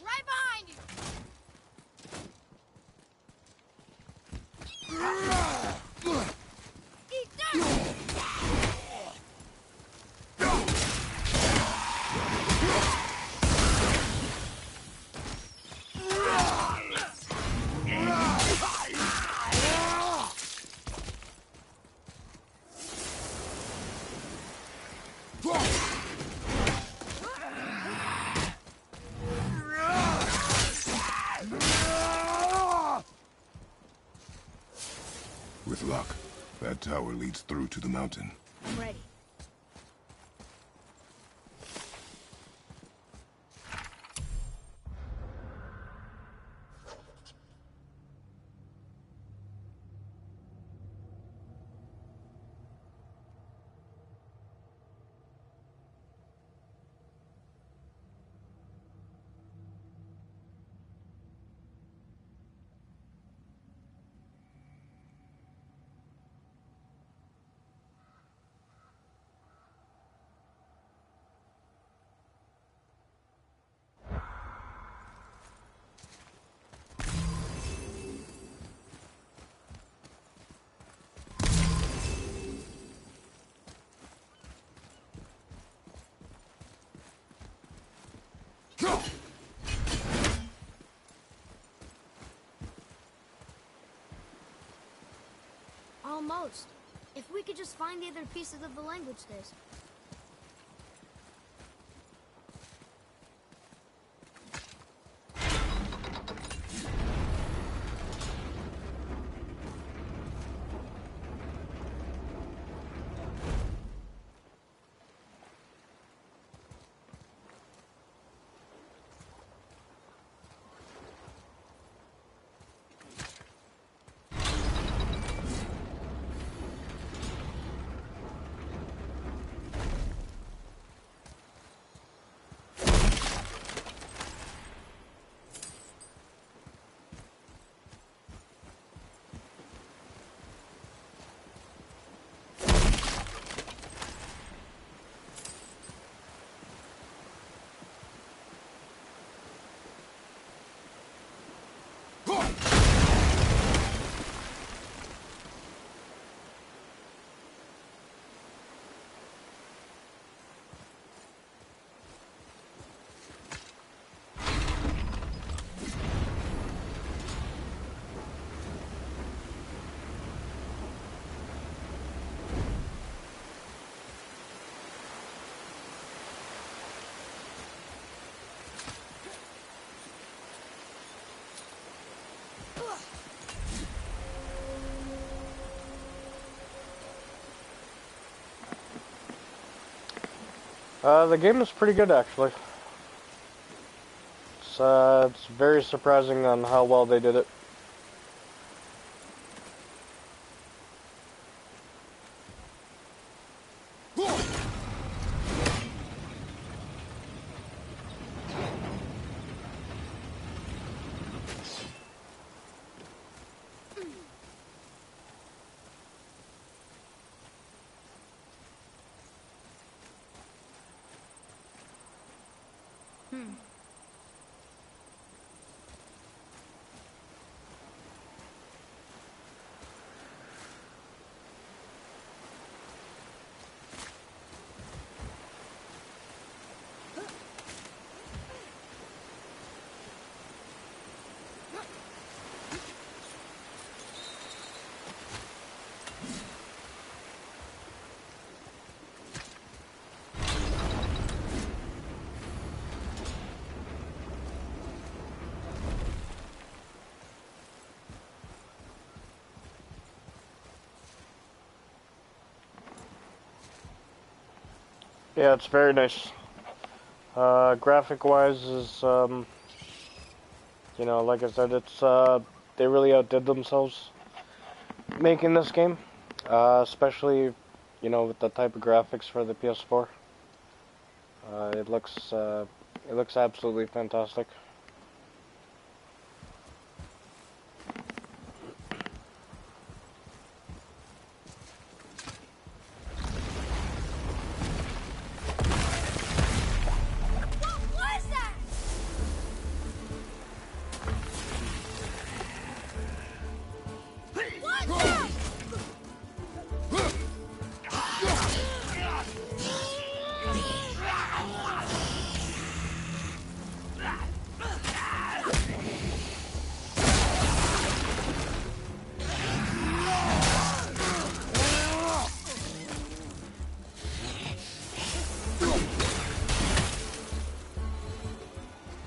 Right behind you! Eat dirt! With luck, that tower leads through to the mountain. I'm ready. Almost. If we could just find the other pieces of the language disc. The game is pretty good, actually. It's very surprising on how well they did it. Yeah, it's very nice. Graphic-wise is, you know, like I said, it's, they really outdid themselves making this game. Especially, you know, with the type of graphics for the PS4. It looks absolutely fantastic. What was that? What the?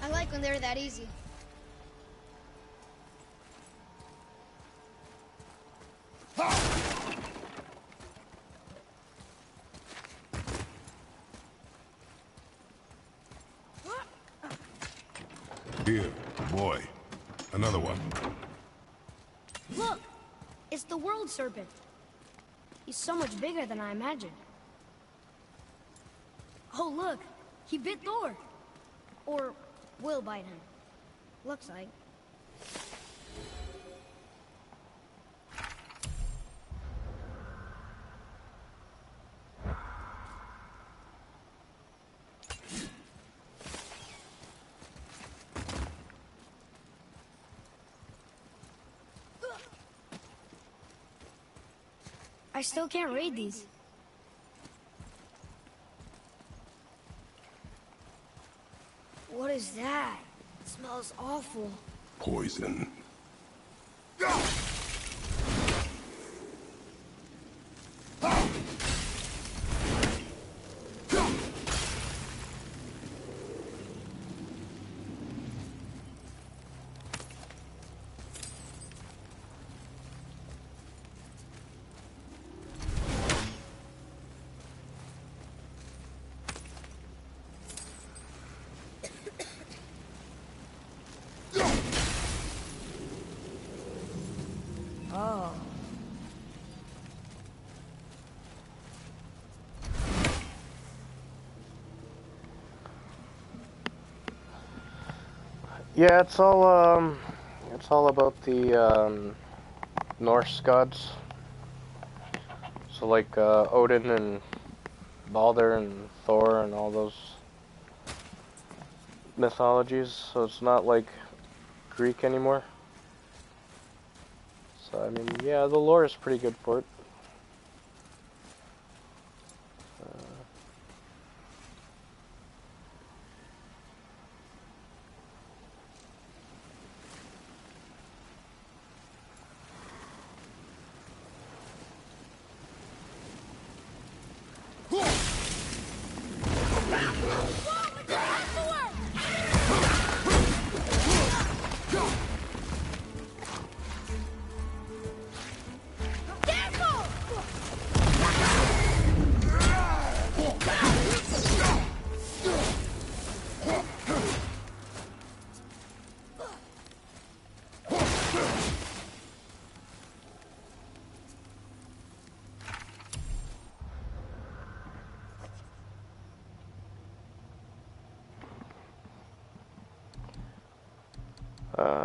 I like when they're that easy. Here, boy. Another one. Look! It's the World Serpent. He's so much bigger than I imagined. Oh, look! He bit Thor! Or will bite him. Looks like. I still can't read these. What is that? It smells awful. Poison. Oh. Yeah, it's all about the Norse gods. So like Odin and Balder and Thor and all those mythologies. So it's not like Greek anymore. So I mean, yeah, the lore is pretty good for it.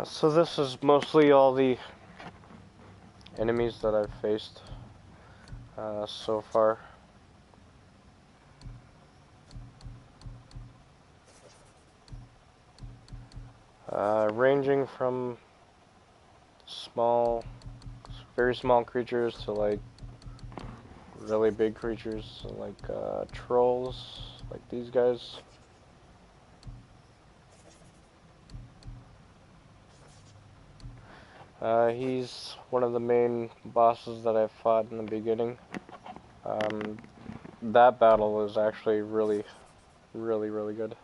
So this is mostly all the enemies that I've faced so far. Ranging from very small creatures to like really big creatures, like trolls, like these guys. He's one of the main bosses that I fought in the beginning. That battle was actually really good.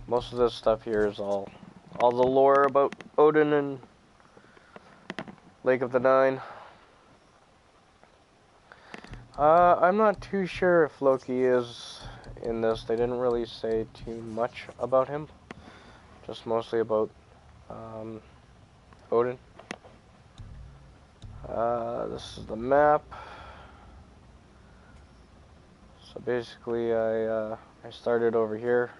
Most of this stuff here is all the lore about Odin and Lake of the Nine. I'm not too sure if Loki is in this. They didn't really say too much about him. Just mostly about Odin. This is the map. So basically, I started over here.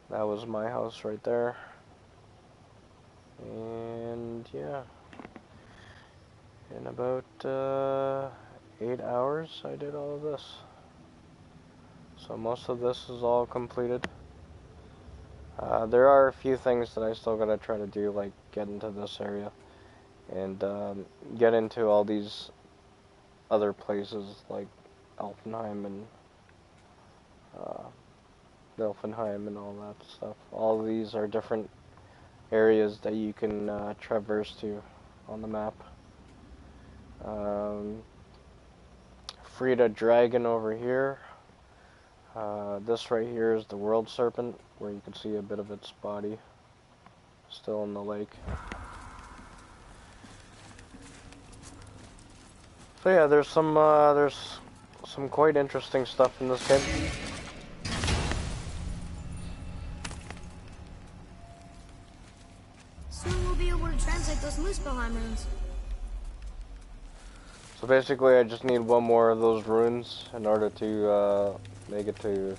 That was my house right there. And yeah, in about 8 hours, I did all of this. So most of this is all completed. There are a few things that I still gotta try to do, like get into this area and get into all these other places like Alfenheim and Nilfenheim and all that stuff. All of these are different areas that you can traverse to on the map. Frida Dragon over here. This right here is the World Serpent, where you can see a bit of its body still in the lake. So yeah, there's some quite interesting stuff in this game. Soon we'll be able to translate those Muspelheim runes. So basically, I just need one more of those runes in order to make it to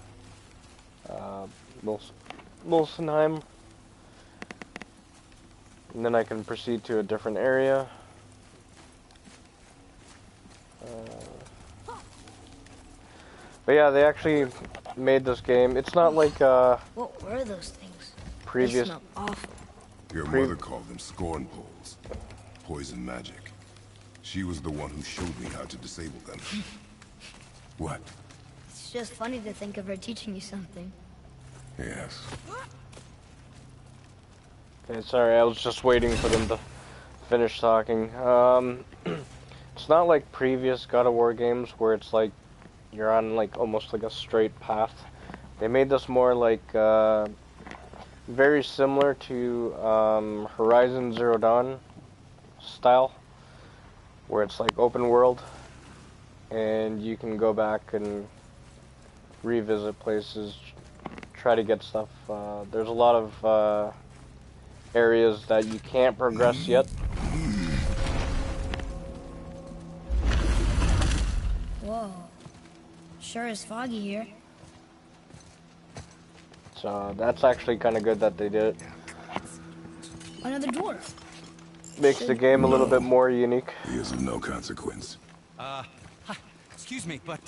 Mulsenheim, and then I can proceed to a different area. But yeah, they actually made this game. It's not like What were those things? previous. They smell awful. Your mother called them scorn poles. Poison magic. She was the one who showed me how to disable them. What? It's just funny to think of her teaching you something. Yes. Okay, sorry, I was just waiting for them to finish talking. It's not like previous God of War games where it's like you're on like almost like a straight path. They made this more like very similar to Horizon Zero Dawn style, where it's like open world and you can go back and revisit places, try to get stuff. There's a lot of areas that you can't progress yet. Whoa. Sure is foggy here. So that's actually kind of good that they did it. Another dwarf. Makes the game a little bit more unique. He is of no consequence. Hi, excuse me, but,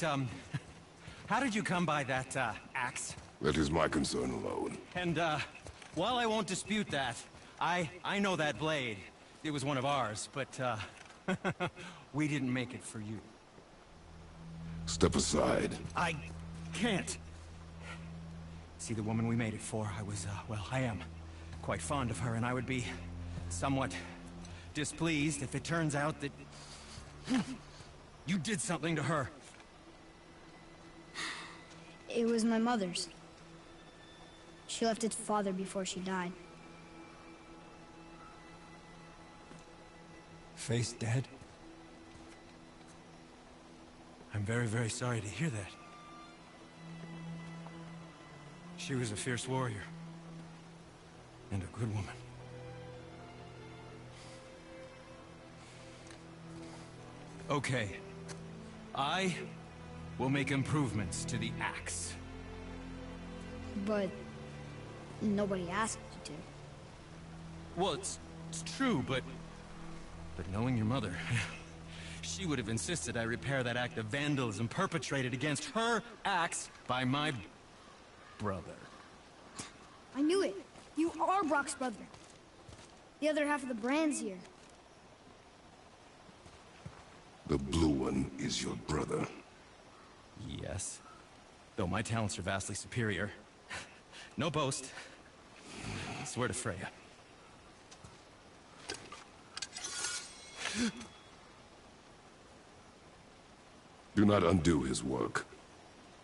how did you come by that, axe? That is my concern alone. And, while I won't dispute that, I know that blade. It was one of ours, but, we didn't make it for you. Step aside. I can't. See, the woman we made it for, I was, well, I am quite fond of her, and I would be somewhat displeased if it turns out that you did something to her. It was my mother's. She left its father before she died. Face dead? I'm very, very sorry to hear that. She was a fierce warrior. And a good woman. Okay. I will make improvements to the axe. But nobody asked you to. Well, it's true, but knowing your mother, she would have insisted I repair that act of vandalism perpetrated against her axe by my brother. I knew it. You are Brock's brother. The other half of the brand's here. The blue one is your brother. Yes. Though my talents are vastly superior. No boast. I swear to Freya. Do not undo his work.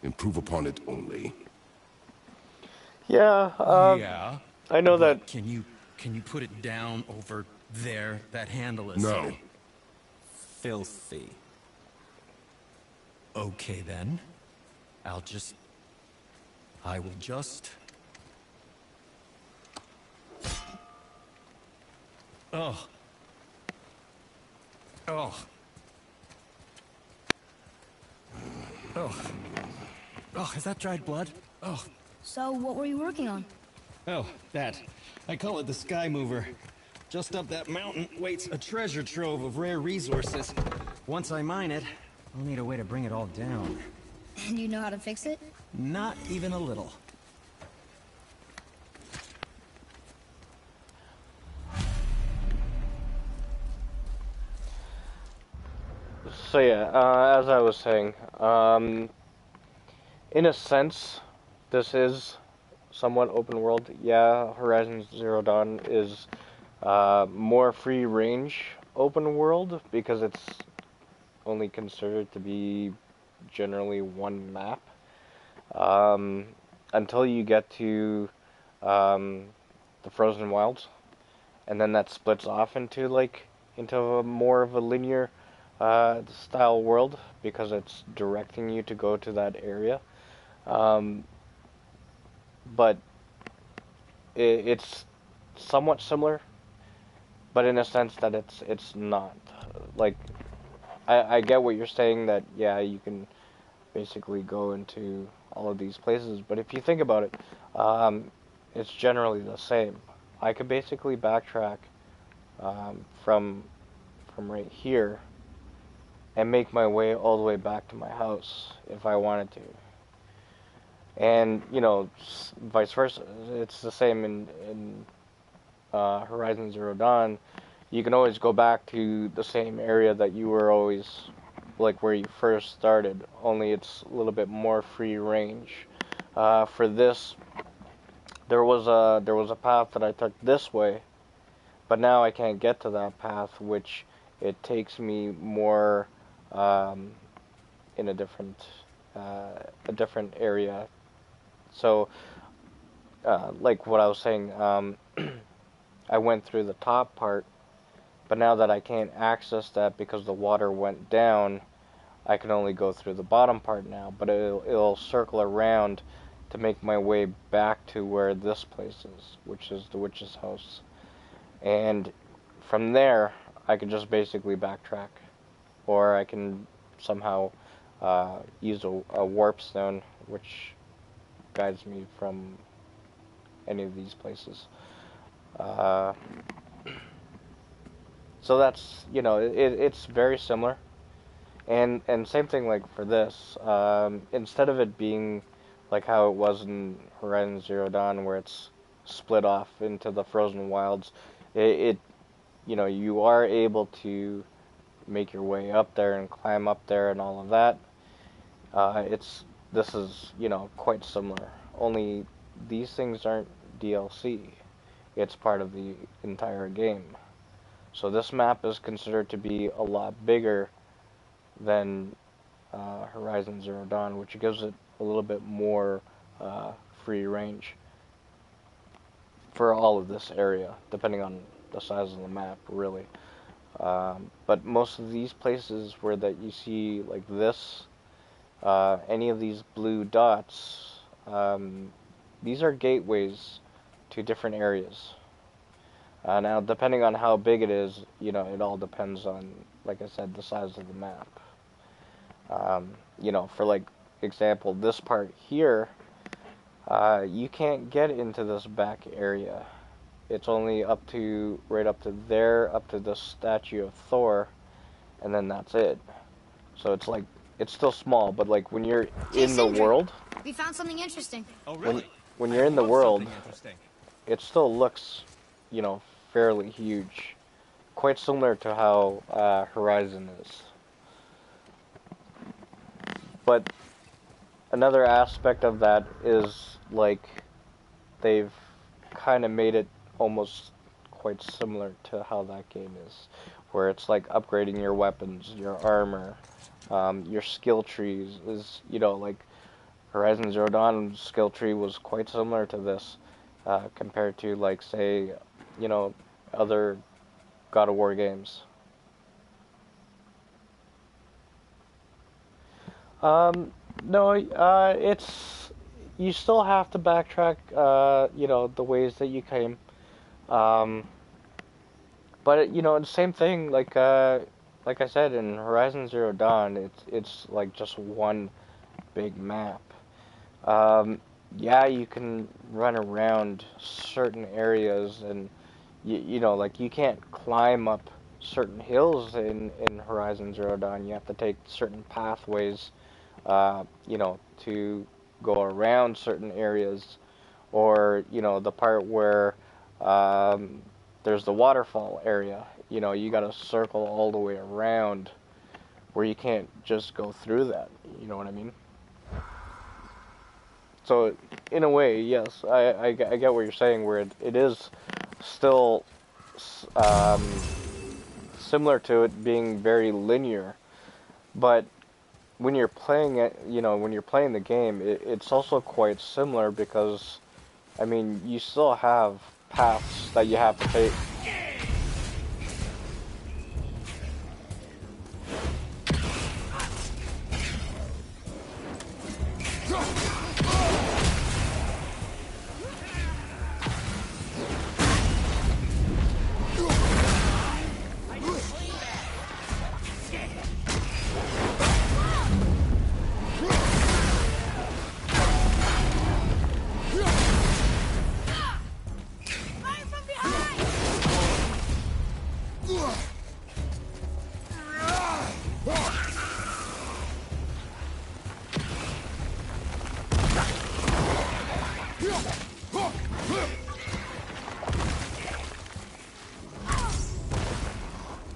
Improve upon it only. Yeah, Yeah. I know that. Can you put it down over there? That handle is No. filthy. Okay then. I will just... Oh. Oh. Oh. Oh, is that dried blood? Oh. So, what were you working on? Oh, that. I call it the Sky Mover. Just up that mountain waits a treasure trove of rare resources. Once I mine it, I'll need a way to bring it all down. And you know how to fix it? Not even a little. So yeah, as I was saying, in a sense, this is somewhat open world. Yeah, Horizon Zero Dawn is more free range open world because it's only considered to be generally one map. Until you get to the Frozen Wilds, and then that splits off into a more of a linear style world because it's directing you to go to that area. But it's somewhat similar, but in a sense that it's not. Like, I get what you're saying, that yeah, you can basically go into all of these places, but if you think about it, it's generally the same. I could basically backtrack from right here and make my way all the way back to my house if I wanted to. And, you know, vice versa. It's the same in Horizon Zero Dawn. You can always go back to the same area that you were always, like, where you first started, only it's a little bit more free range. For this, there was a path that I took this way, but now I can't get to that path, which it takes me more in a different area. So, like what I was saying, I went through the top part, but now that I can't access that because the water went down, I can only go through the bottom part now, but it'll circle around to make my way back to where this place is, which is the witch's house. And from there, I can just basically backtrack, or I can somehow use a warp stone, which guides me from any of these places. So that's, you know, it's very similar. And same thing like for this. Instead of it being like how it was in Horizon Zero Dawn, where it's split off into the Frozen Wilds, it you know, you are able to make your way up there and climb up there and all of that. This is, you know, quite similar. Only these things aren't DLC. It's part of the entire game. So this map is considered to be a lot bigger than Horizon Zero Dawn, which gives it a little bit more free range for all of this area, depending on the size of the map, really. But most of these places where that you see like this, any of these blue dots, these are gateways to different areas. Now, depending on how big it is, you know, it all depends on, like I said, the size of the map. You know, for like example, this part here, you can't get into this back area. It's only up to, right up to there, up to the statue of Thor, and then that's it. So it's like, it's still small, but like when you're in the world, We found something interesting. Oh, really? when you're in the world, it still looks, you know, fairly huge. Quite similar to how Horizon is. But another aspect of that is, like, they've kind of made it almost quite similar to how that game is, where it's like upgrading your weapons, your armor, your skill trees is, you know, like Horizon Zero Dawn's skill tree was quite similar to this, compared to, like, say, you know, other God of War games. No, it's you still have to backtrack, you know, the ways that you came. Um, but you know, the same thing, like I said in Horizon Zero Dawn, it's like just one big map. Um, yeah, you can run around certain areas, and you know, like you can't climb up certain hills in Horizon Zero Dawn. You have to take certain pathways, you know, to go around certain areas, or you know, the part where um, there's the waterfall area. You know, you got to circle all the way around, where you can't just go through that. You know what I mean? So, in a way, yes, I get what you're saying, where it is still um, similar to it being very linear, but when you're playing it, you know, when you're playing the game, it's also quite similar because, I mean, you still have paths that you have to take. Fire from behind!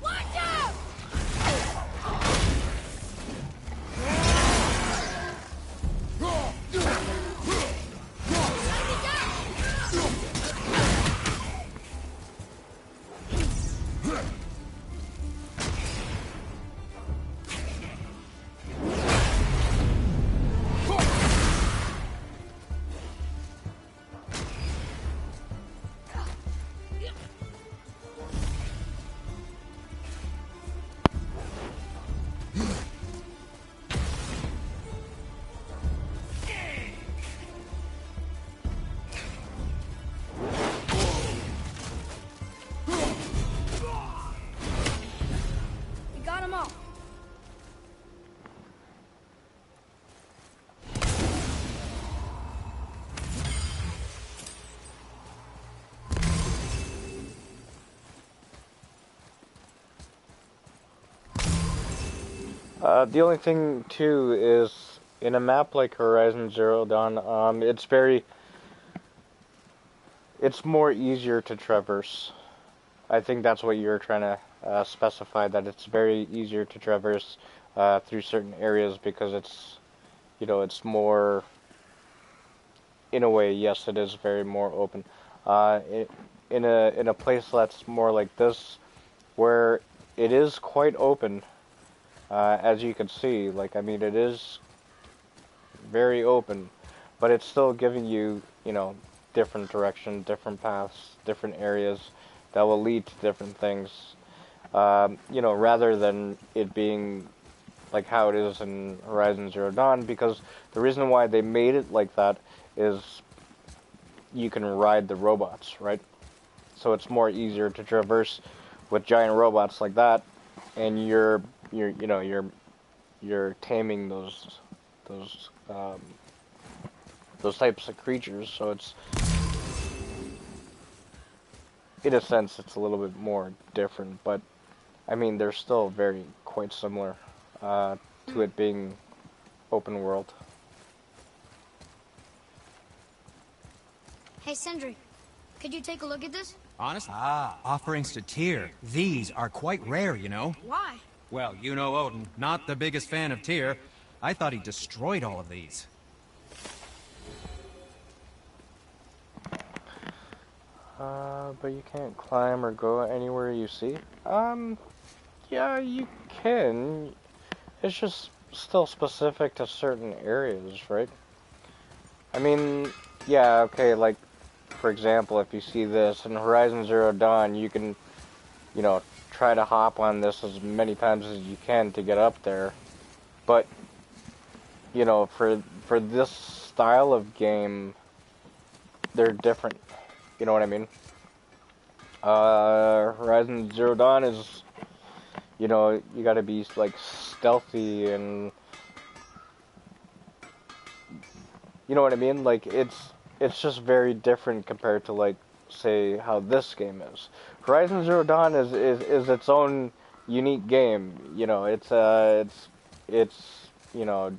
Watch out! We got them all. The only thing too is in a map like Horizon Zero Dawn, it's more easier to traverse. I think that's what you're trying to specify, that it's very easier to traverse through certain areas because it's, you know, it's more, in a way, yes, it is very more open. In a place that's more like this, where it is quite open, as you can see, like, I mean, it is very open, but it's still giving you, you know, different direction, different paths, different areas that will lead to different things. You know, rather than it being like how it is in Horizon Zero Dawn, because the reason why they made it like that is you can ride the robots, right? So it's more easier to traverse with giant robots like that, and you're taming those types of creatures. So it's, in a sense, it's a little bit more different, but I mean they're still very quite similar to it being open world. Hey, Sindri, could you take a look at this? Honest? Ah, offerings to Tyr. These are quite rare, you know. Why? Well, you know Odin, not the biggest fan of Tyr. I thought he destroyed all of these. But you can't climb or go anywhere you see. Yeah, you can. It's just still specific to certain areas, right? I mean, yeah, okay, like, for example, if you see this in Horizon Zero Dawn, you can, you know, try to hop on this as many times as you can to get up there. But you know, for this style of game, they're different. You know what I mean? Horizon Zero Dawn is, you know, you gotta be like stealthy and, you know what I mean? Like it's just very different compared to like, say, how this game is. Horizon Zero Dawn is its own unique game. You know, it's you know,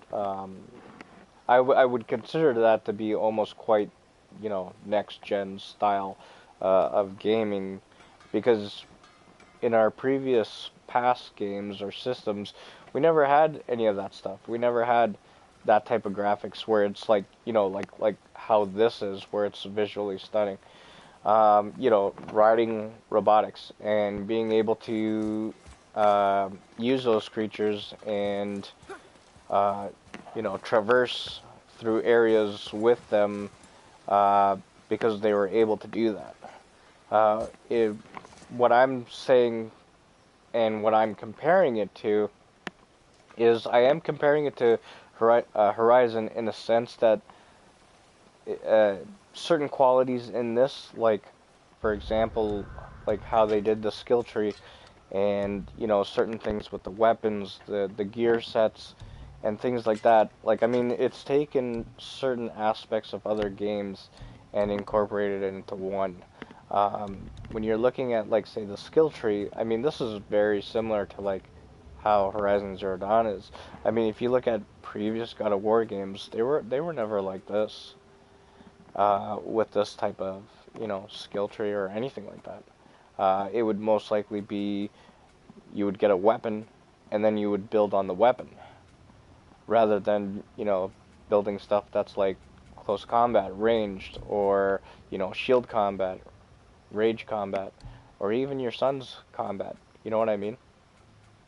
I would consider that to be almost quite, you know, next gen style of gaming, because in our previous past games or systems, we never had any of that stuff. We never had that type of graphics where it's like, you know, like how this is, where it's visually stunning. You know, riding robotics and being able to use those creatures and you know, traverse through areas with them because they were able to do that. What I'm saying and what I'm comparing it to is I am comparing it to Horizon in the sense that certain qualities in this, like, for example, like how they did the skill tree and, you know, certain things with the weapons, the gear sets, and things like that. Like, I mean, it's taken certain aspects of other games and incorporated it into one. When you're looking at, like, say, the skill tree, I mean, this is very similar to, like, how Horizon Zero Dawn is. I mean, if you look at previous God of War games, they were never like this, with this type of, you know, skill tree or anything like that. It would most likely be, you would get a weapon, and then you would build on the weapon, rather than, you know, building stuff that's like close combat, ranged, or, you know, shield combat, rage combat, or even your son's combat. You know what I mean?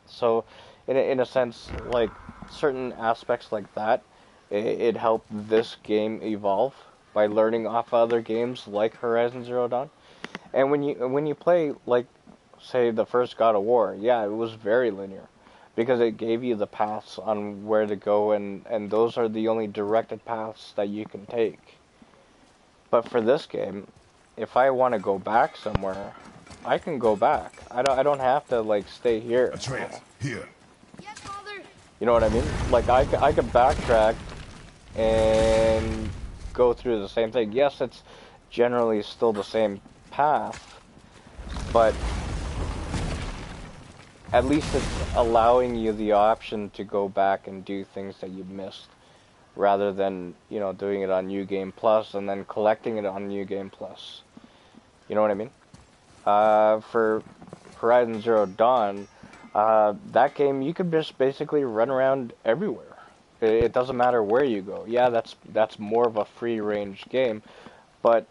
So, in a sense, like, certain aspects like that, it helped this game evolve by learning off other games like Horizon Zero Dawn. And when you play, like, say, the first God of War, yeah, it was very linear, because it gave you the paths on where to go, and those are the only directed paths that you can take. But for this game, if I want to go back somewhere, I can go back. I don't have to, like, stay here. Atreus, here. Yes, Father. You know what I mean? Like, I could backtrack and go through the same thing. Yes, it's generally still the same path, but at least it's allowing you the option to go back and do things that you missed, rather than, you know, doing it on New Game Plus and then collecting it on New Game Plus. You know what I mean? For Horizon Zero Dawn, that game, you could just basically run around everywhere. It doesn't matter where you go. Yeah, that's more of a free-range game, but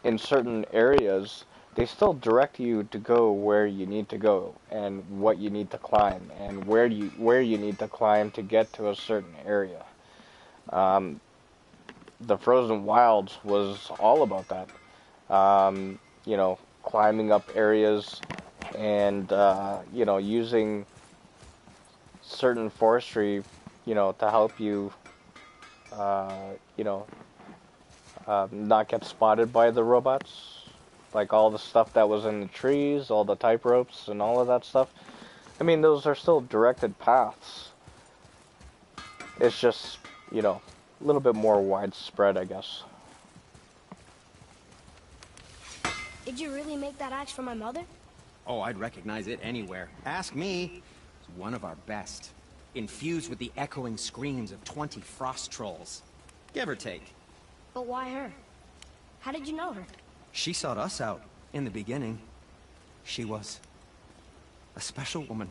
in certain areas, they still direct you to go where you need to go, and what you need to climb, and where you need to climb to get to a certain area. The Frozen Wilds was all about that. You know, climbing up areas and, you know, using certain forestry, you know, to help you, you know, not get spotted by the robots. Like all the stuff that was in the trees, all the type ropes and all of that stuff. I mean, those are still directed paths. It's just, you know, a little bit more widespread, I guess. Did you really make that axe for my mother? Oh, I'd recognize it anywhere. Ask me. It's one of our best. Infused with the echoing screams of 20 frost trolls. Give or take. But why her? How did you know her? She sought us out in the beginning. She was a special woman.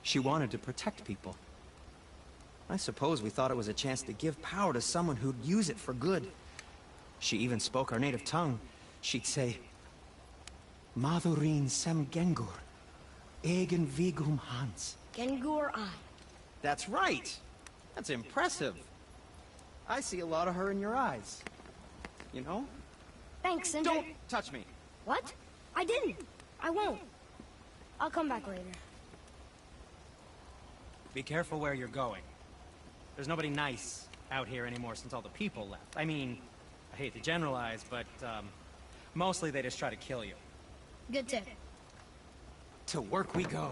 She wanted to protect people. I suppose we thought it was a chance to give power to someone who'd use it for good. She even spoke our native tongue. She'd say, Madurin sem Gengur, egen vigum Hans. Gengur I. That's right. That's impressive. I see a lot of her in your eyes. You know? Thanks, Sindri. Don't touch me. What? I didn't. I won't. I'll come back later. Be careful where you're going. There's nobody nice out here anymore since all the people left. I mean, I hate to generalize, but, mostly they just try to kill you. Good tip. To work we go.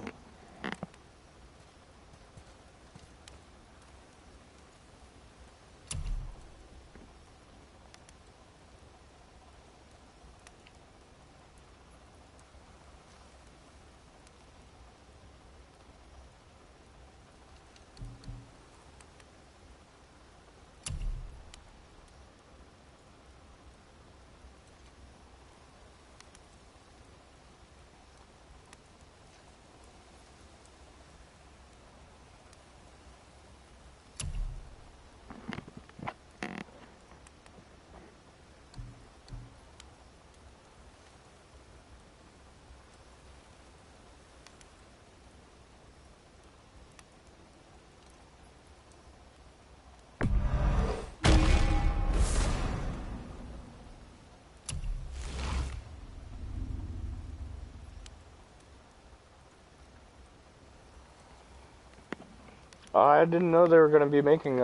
I didn't know they were going to be making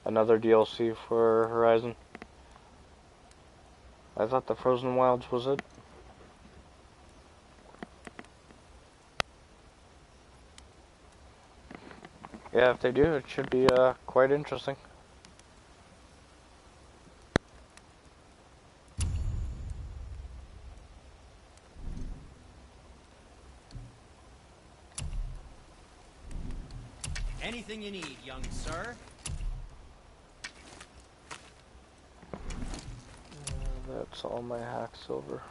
another DLC for Horizon. I thought the Frozen Wilds was it. Yeah, if they do, it should be quite interesting. Anything you need, young sir. That's all my hack silver.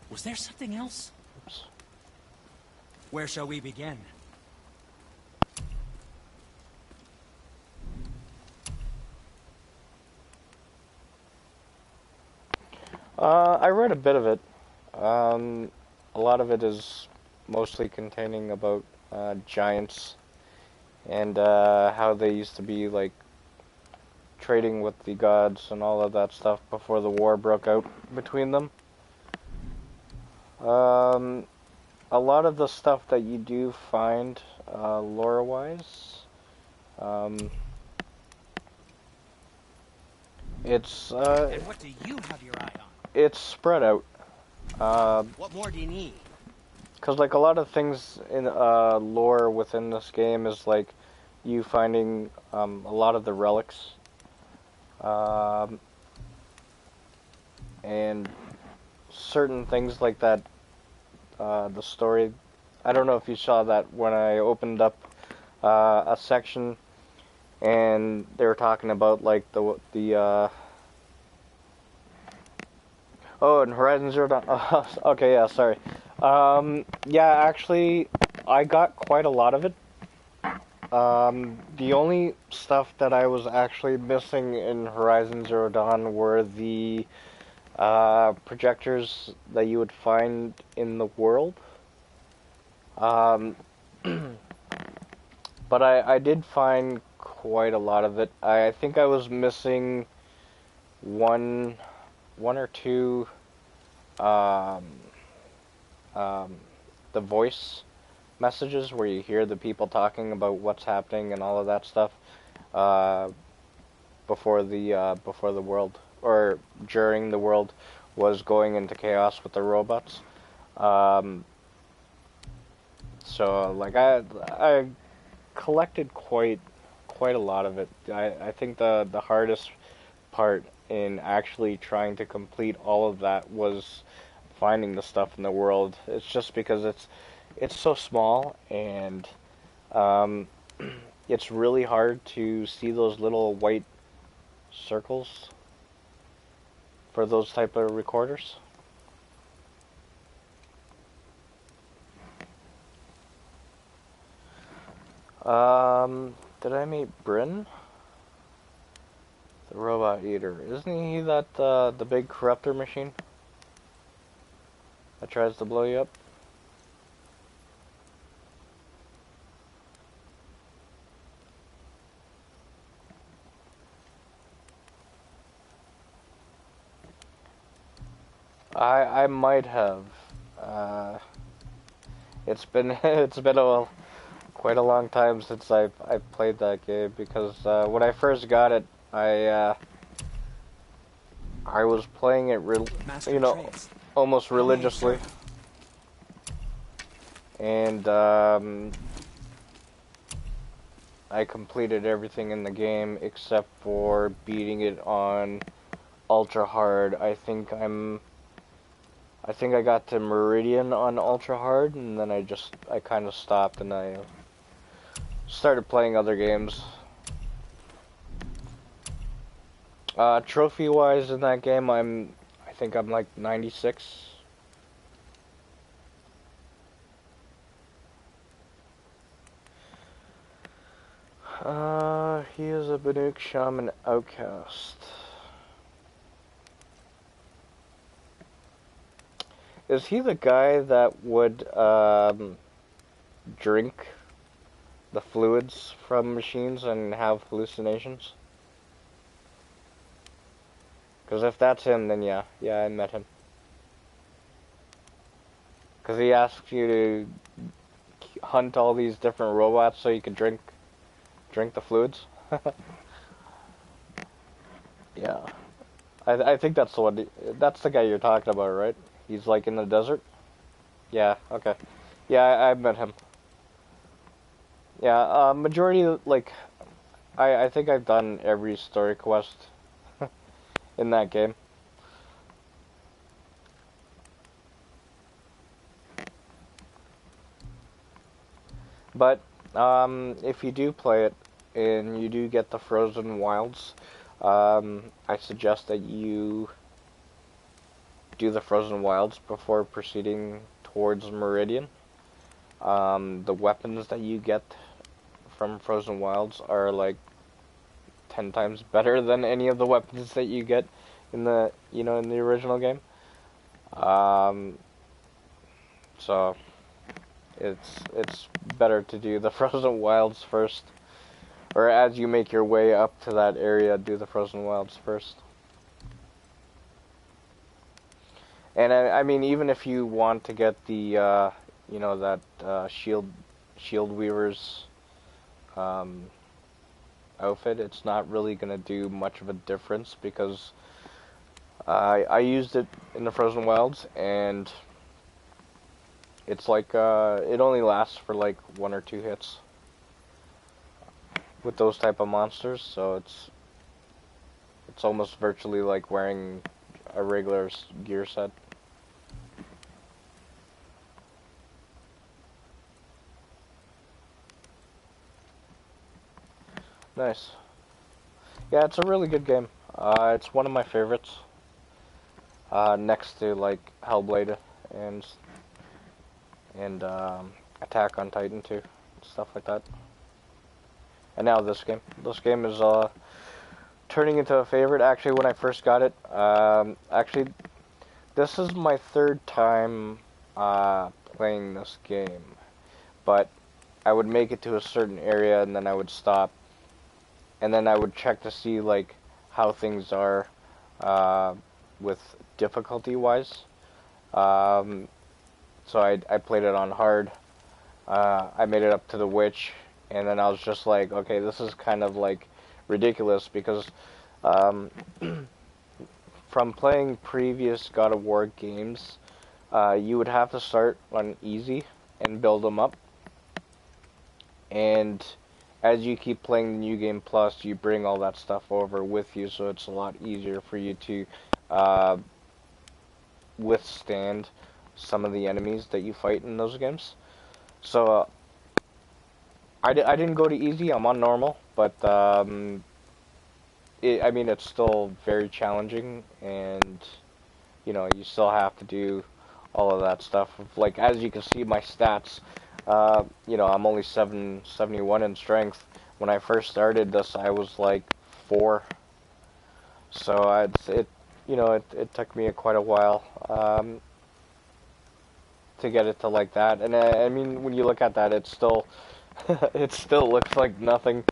Was there something else? Oops. Where shall we begin? I read a bit of it. A lot of it is mostly containing about giants and how they used to be like trading with the gods and all of that stuff before the war broke out between them. A lot of the stuff that you do find lore-wise, it's And what do you have your eye on? it's spread out. What more do you need? Because like a lot of things in lore within this game is like you finding a lot of the relics, and certain things like that. The story. I don't know if you saw that when I opened up a section, and they were talking about like the oh, and Horizon Zero Dawn. Okay, yeah, sorry. Yeah, actually, I got quite a lot of it. The only stuff that I was actually missing in Horizon Zero Dawn were the projectors that you would find in the world. But I did find quite a lot of it. I think I was missing one or two the voice messages where you hear the people talking about what's happening and all of that stuff before the world or during the world was going into chaos with the robots. So like I collected quite a lot of it. I think the hardest part in actually trying to complete all of that was finding the stuff in the world. It's just because it's so small and it's really hard to see those little white circles for those type of recorders. Did I meet Bryn? The robot eater. Isn't he that the big corruptor machine that tries to blow you up? I might have. It's been it's been quite a long time since I've played that game because when I first got it, I was playing it Master Atreus. almost religiously, and I completed everything in the game except for beating it on ultra hard. I think I got to Meridian on ultra hard, and then I kind of stopped and I started playing other games. Trophy wise in that game, I think I'm like 96. He is a Banuk Shaman outcast. Is he the guy that would drink the fluids from machines and have hallucinations? Because if that's him, then yeah, I met him. Because he asks you to hunt all these different robots so you can drink the fluids. Yeah, I think that's the one. That's the guy you're talking about, right? He's like in the desert. Yeah. Okay. Yeah, I met him. Yeah. Majority like, I think I've done every story quest in that game. But if you do play it and you do get the Frozen Wilds, I suggest that you do the Frozen Wilds before proceeding towards Meridian. The weapons that you get from Frozen Wilds are like 10 times better than any of the weapons that you get in the in the original game. So it's better to do the Frozen Wilds first, or as you make your way up to that area, do the Frozen Wilds first. And I mean, even if you want to get the that shield weaver's outfit, it's not really gonna do much of a difference because I used it in the Frozen Wilds, and it's like it only lasts for like 1 or 2 hits with those type of monsters, so it's almost virtually like wearing a regular gear set. Nice. Yeah, it's a really good game. It's one of my favorites. Next to like Hellblade and Attack on Titan 2, stuff like that. And now this game. This game is turning into a favorite. Actually, when I first got it, actually, this is my 3rd time playing this game. But I would make it to a certain area and then I would stop. And then I would check to see like how things are with difficulty wise. So I played it on hard. I made it up to the witch, and then I was just like, okay, this is kind of like ridiculous because from playing previous God of War games, you would have to start on easy and build them up. And as you keep playing the New Game Plus, you bring all that stuff over with you, so it's a lot easier for you to withstand some of the enemies that you fight in those games. So I didn't go to easy. I'm on normal, but I mean, it's still very challenging, and you still have to do all of that stuff. Like, as you can see, my stats, I'm only 771 in strength. When I first started this, I was like 4. So it took me quite a while to get it to like that. And I mean, when you look at that, it still it still looks like nothing.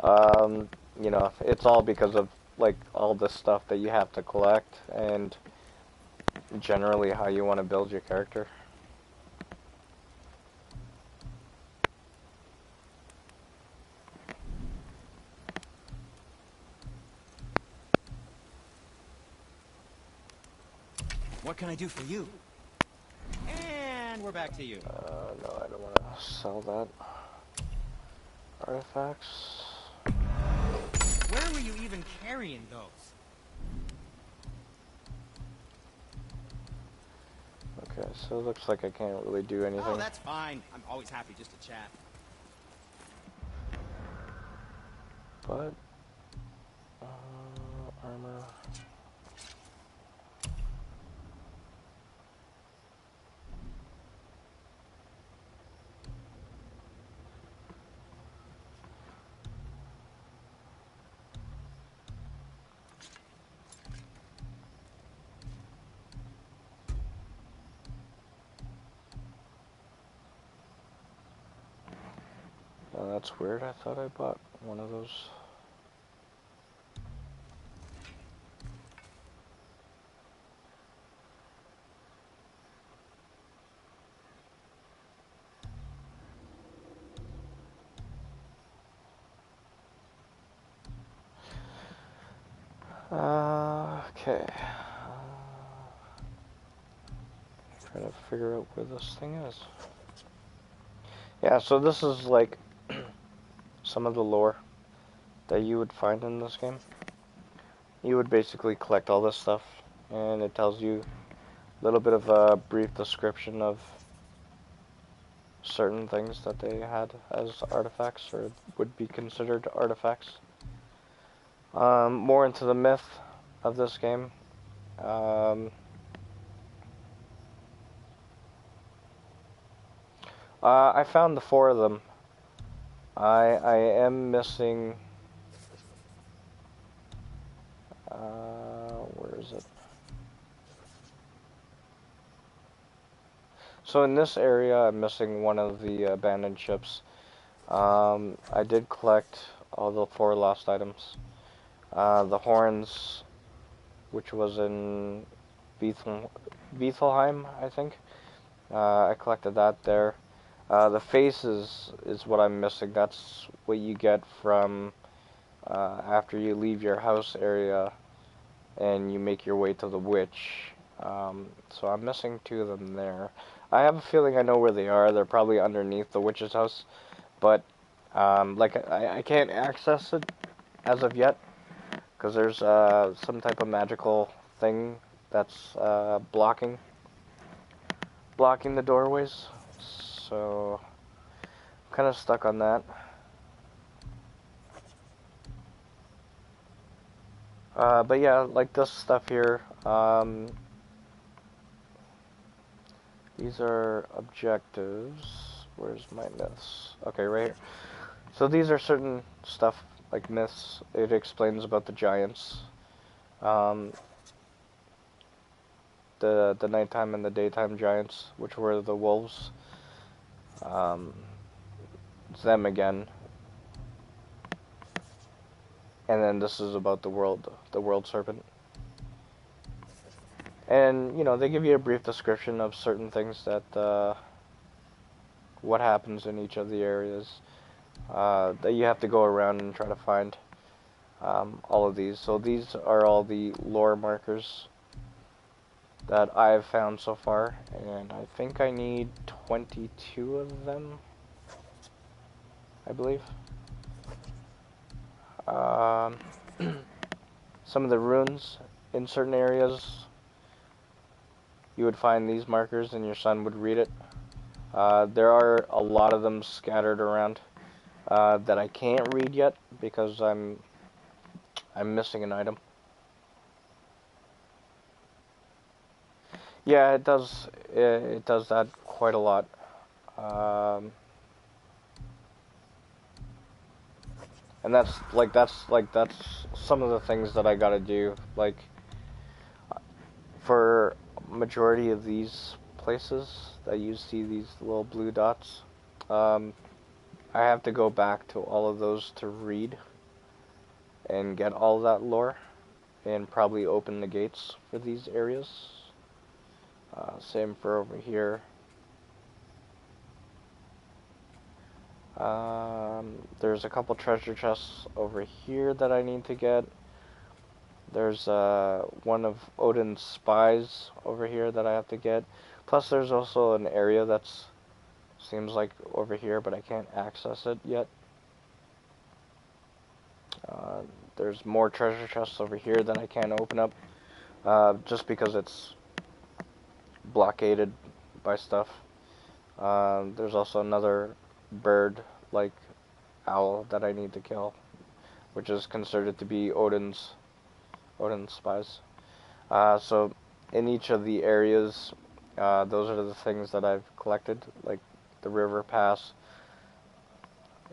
It's all because of like all this stuff that you have to collect, and generally how you want to build your character. What can I do for you? And we're back to you. No, I don't want to sell that. Artifacts. Where were you even carrying those? Okay, so it looks like I can't really do anything. Oh, that's fine. I'm always happy just to chat. But armor. Oh, that's weird. I thought I bought one of those. Okay. Trying to figure out where this thing is. Yeah, so this is like some of the lore that you would find in this game. You would basically collect all this stuff, and it tells you a little bit of a brief description of certain things that they had as artifacts, or would be considered artifacts. More into the myth of this game. I found the 4 of them. I am missing... where is it? So in this area, I'm missing one of the abandoned ships. I did collect all the 4 lost items. The horns, which was in Vithelheim, I think. I collected that there. The faces is what I'm missing. That's what you get from after you leave your house area and you make your way to the witch. So I'm missing 2 of them there. I have a feeling I know where they are. They're probably underneath the witch's house, but like I can't access it as of yet because there's some type of magical thing that's blocking the doorways. So I'm kind of stuck on that. But yeah, like this stuff here. These are objectives. Where's my myths? Okay, right here. So these are certain stuff like myths. It explains about the giants. The nighttime and the daytime giants, which were the wolves. It's them again. And then this is about the world serpent. And, you know, they give you a brief description of certain things that, what happens in each of the areas, that you have to go around and try to find, all of these. So these are all the lore markers that I've found so far, and I think I need 22 of them, I believe. Some of the runes in certain areas, you would find these markers and your son would read it. There are a lot of them scattered around that I can't read yet because I'm missing an item. Yeah, it does that quite a lot. And that's some of the things that I gotta do. Like, for majority of these places that you see these little blue dots, I have to go back to all of those to read and get all of that lore and probably open the gates for these areas. Same for over here. There's a couple treasure chests over here that I need to get. There's one of Odin's spies over here that I have to get. Plus there's also an area that's seems like over here, but I can't access it yet. There's more treasure chests over here that I can't open up, just because it's blockaded by stuff. There's also another bird, like owl, that I need to kill, which is considered to be Odin's spies. So in each of the areas, those are the things that I've collected, like the river pass.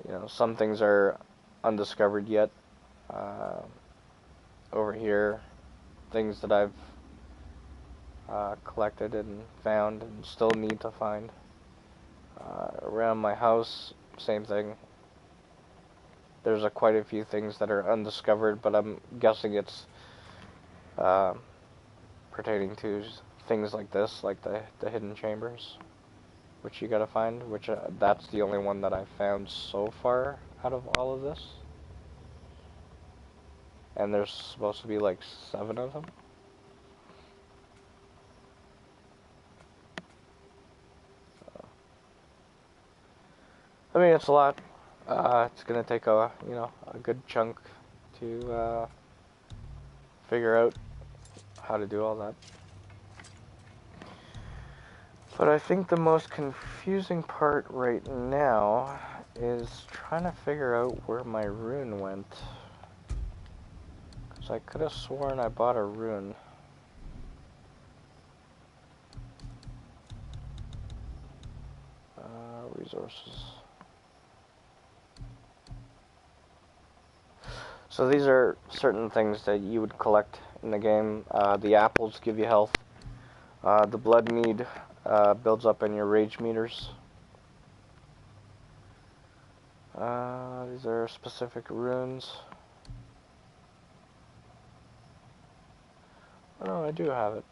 You know, some things are undiscovered yet. Over here, things that I've collected and found and still need to find. Around my house, same thing. There's quite a few things that are undiscovered, but I'm guessing it's pertaining to things like this, like the hidden chambers, which you gotta find, which that's the only one that I've found so far out of all of this. And there's supposed to be like 7 of them. I mean, it's a lot. It's gonna take a good chunk to figure out how to do all that. But I think the most confusing part right now is trying to figure out where my rune went. Because I could have sworn I bought a rune. Resources. So these are certain things that you would collect in the game. The apples give you health. The blood mead builds up in your rage meters. These are specific runes. Oh no, I do have it.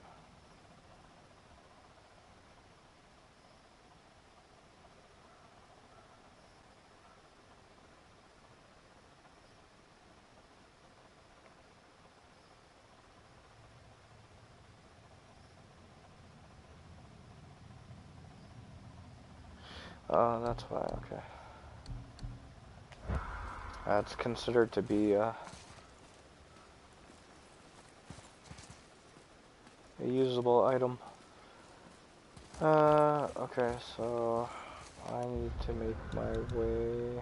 Oh, that's why, okay. That's considered to be a usable item. Okay, so I need to make my way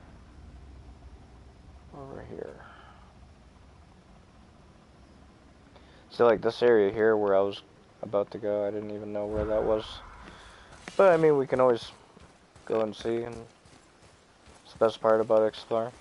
over here. So like this area here where I was about to go, I didn't even know where that was. But I mean, we can always go and see, and it's the best part about exploring.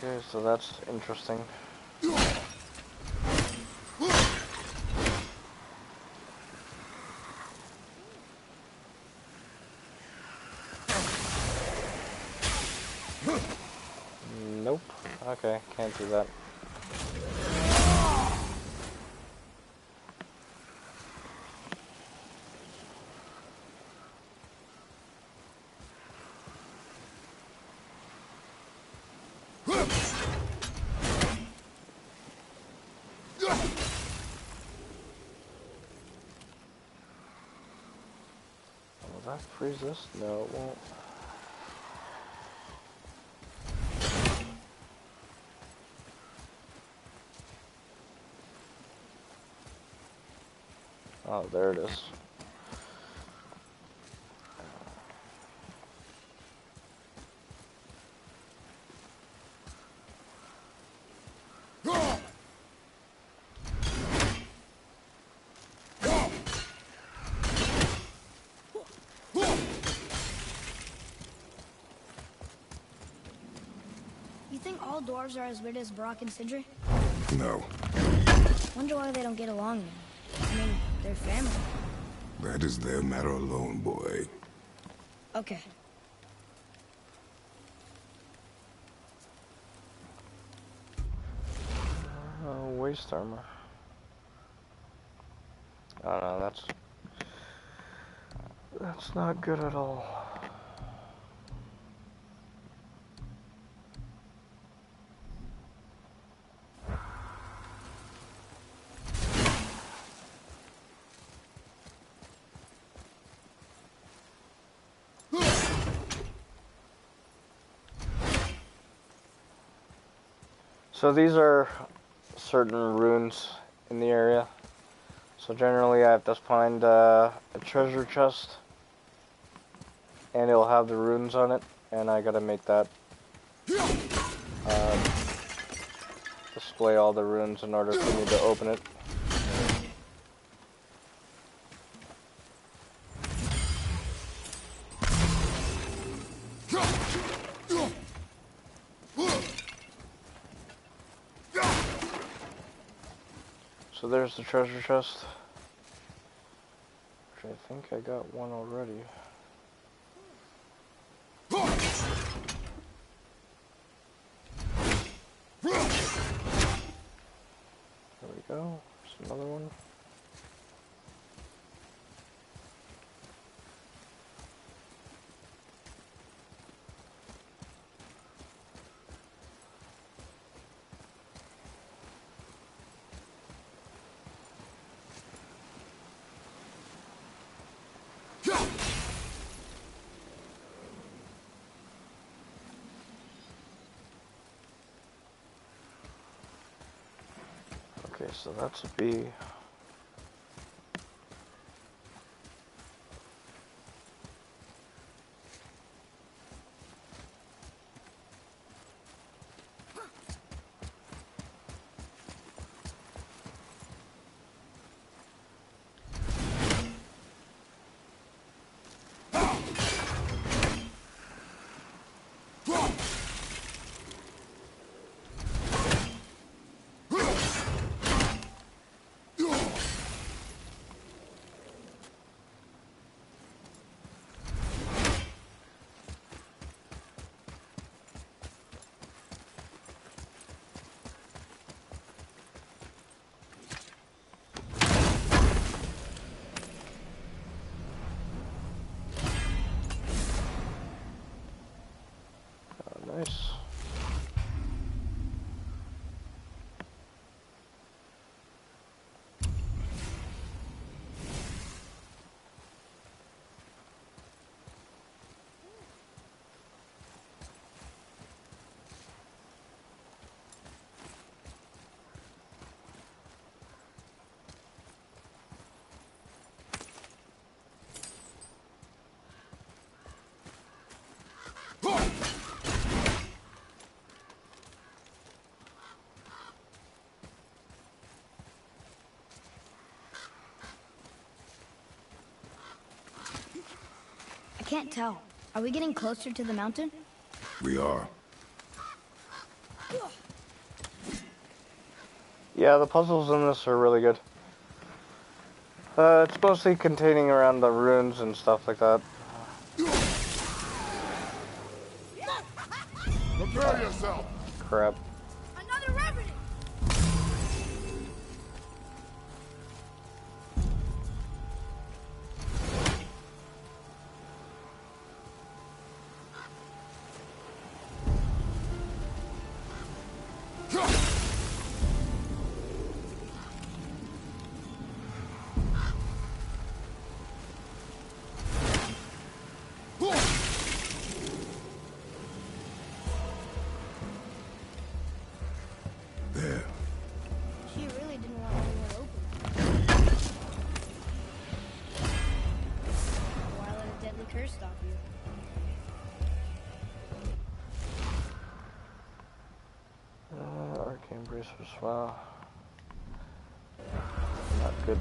Okay, so that's interesting. Nope. Okay, can't do that. Will that freeze this? No, it won't. Oh, there it is. You think all dwarves are as weird as Brock and Sindri? No, Wonder why they don't get along then. I mean, they're family. that is their matter alone, boy. Okay. Waist armor. I don't know, that's not good at all. So these are certain runes in the area. So generally I have to find a treasure chest and it'll have the runes on it, and I gotta make that display all the runes in order for me to open it. So there's the treasure chest, which I think I got one already. There we go, there's another one. Okay, so that's a B. Nice. I can't tell. Are we getting closer to the mountain? We are. Yeah, the puzzles in this are really good. It's mostly containing around the runes and stuff like that. Prepare yourself! Crap. Another revenant! There. She really didn't want anyone open. Why let a deadly curse stop you? Arcane bracers, wow. Not good.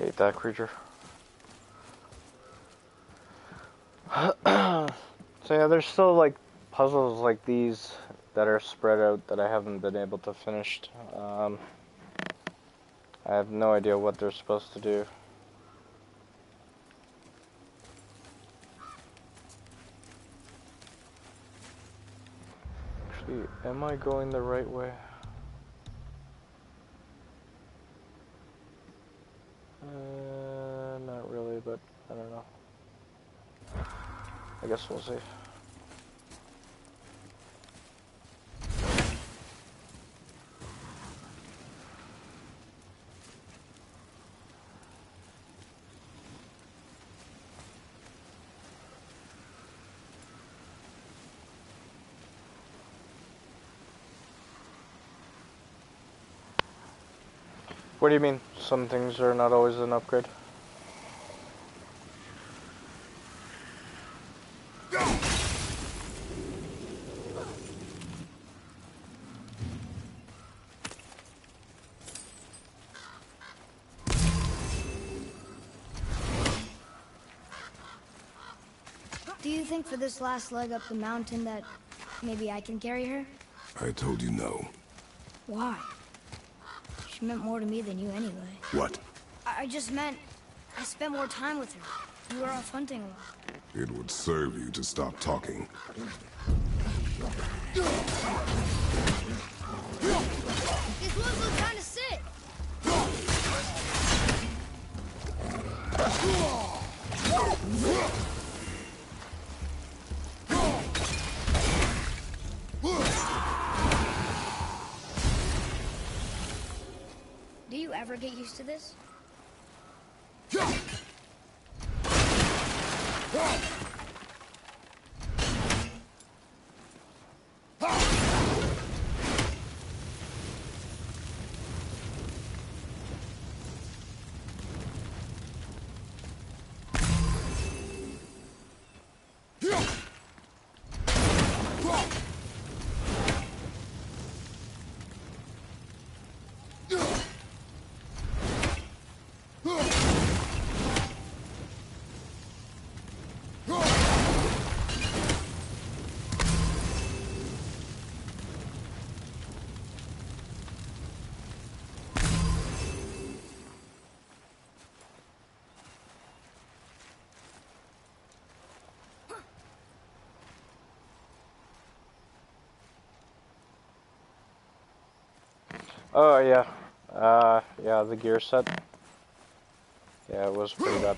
Hate that creature. So yeah, there's still like puzzles like these that are spread out that I haven't been able to finish. I have no idea what they're supposed to do. Actually, am I going the right way? Not really, but I don't know. I guess we'll see. What do you mean? Some things are not always an upgrade? Do you think for this last leg up the mountain that maybe I can carry her? I told you no. Why? She meant more to me than you anyway. What? I just meant I spent more time with her. We were off hunting a lot. It would serve you to stop talking. These ones look kind of sick. Do you ever get used to this? Oh yeah, yeah, the gear set. Yeah, it was pretty bad.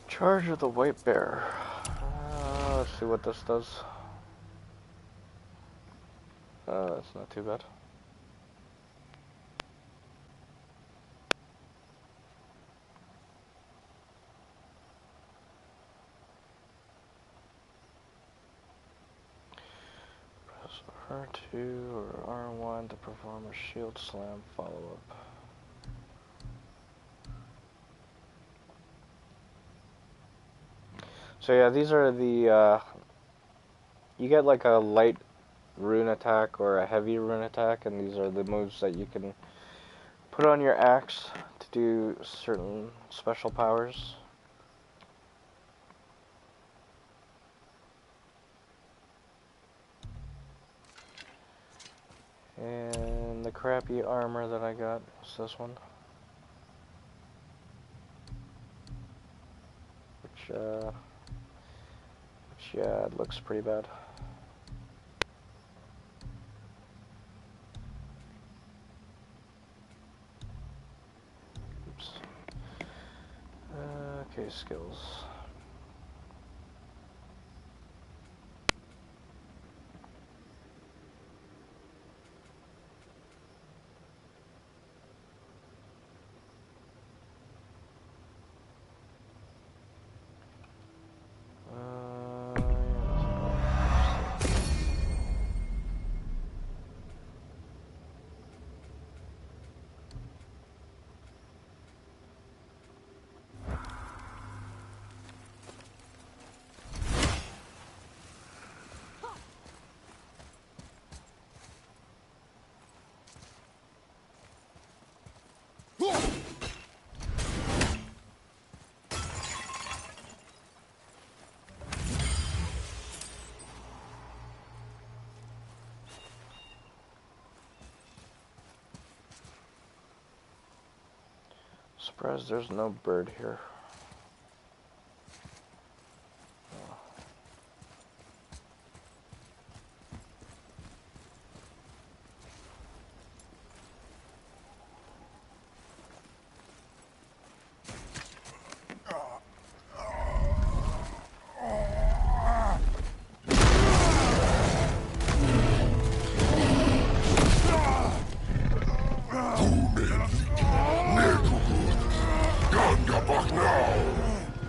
Charge of the White Bear. Let's see what this does. That's not too bad. Press R2 or R1 to perform a shield slam follow-up. So yeah, these are the you get like a light rune attack or a heavy rune attack, and these are the moves that you can put on your axe to do certain special powers. And the crappy armor that I got is this one. Which yeah, it looks pretty bad. Oops. Okay, skills. Surprised there's no bird here.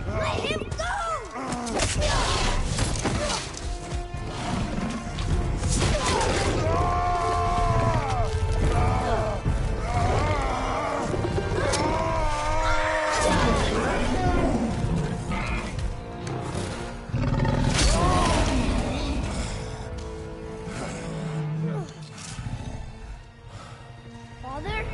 Let him go! Father?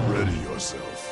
Ready yourself.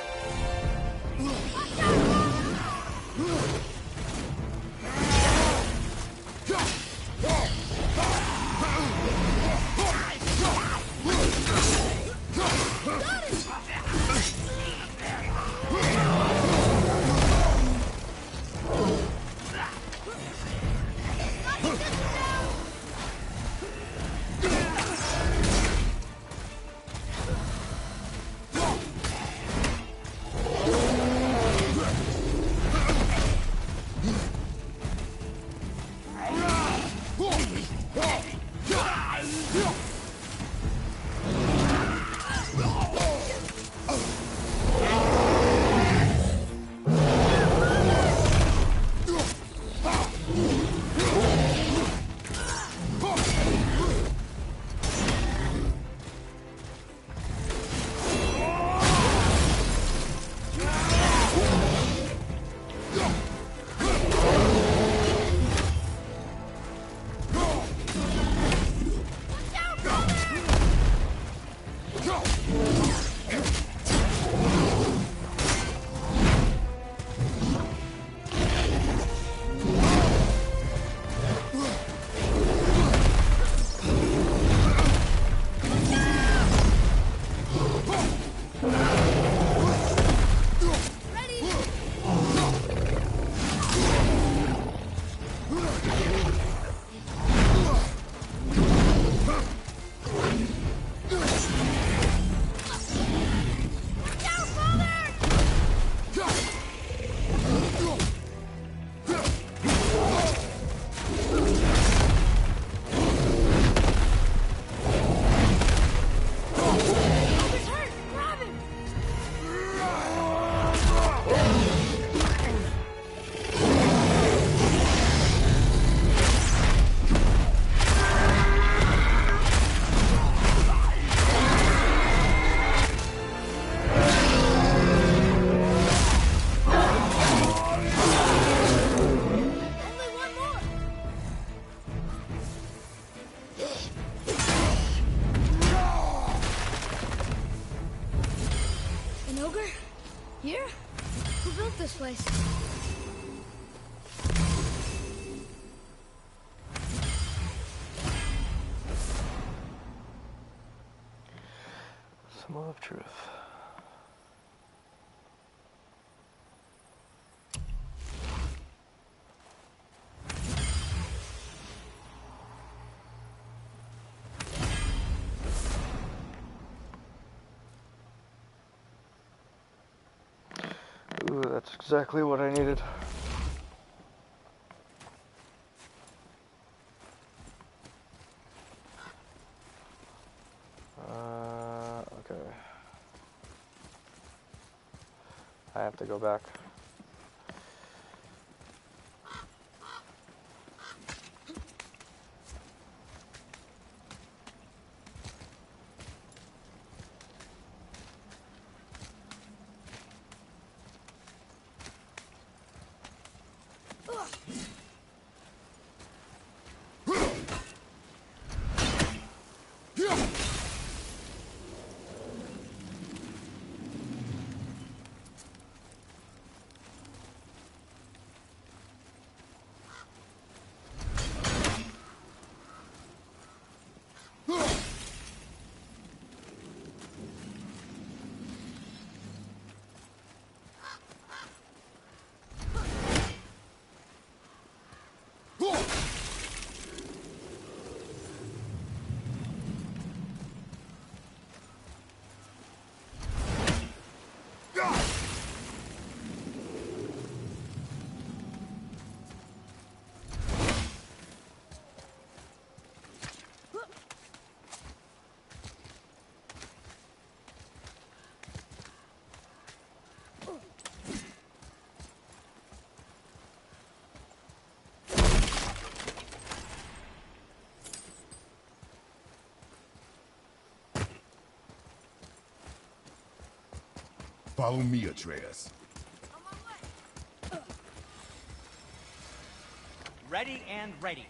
this place. Symbol of truth. Ooh, that's exactly what I needed. Okay. I have to go back. Follow me, Atreus. Ready and ready.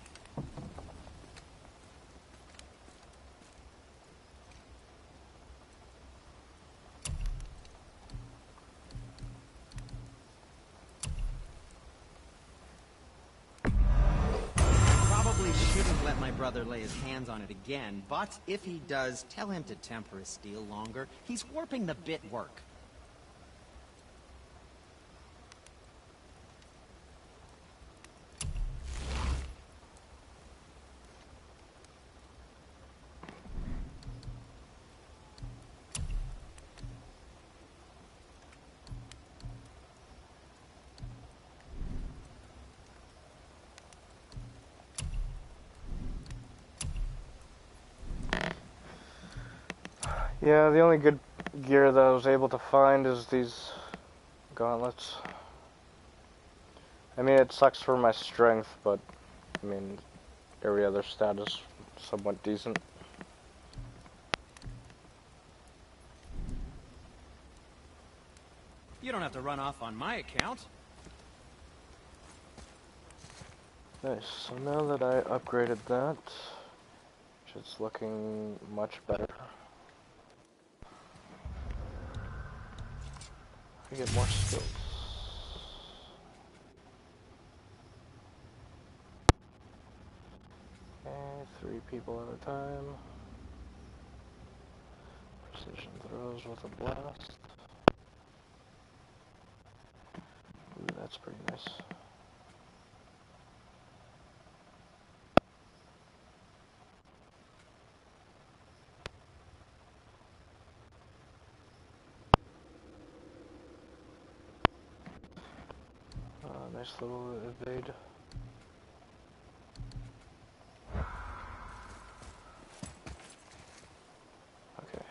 Probably shouldn't let my brother lay his hands on it again, but if he does, tell him to temper his steel longer. He's warping the bit work. Yeah, the only good gear that I was able to find is these gauntlets. I mean, it sucks for my strength, but I mean, every other stat is somewhat decent. You don't have to run off on my account. Nice, so now that I upgraded that, which is looking much better, I get more skills. Okay, 3 people at a time. Precision throws with a blast. Ooh, that's pretty nice. Nice little evade. Okay.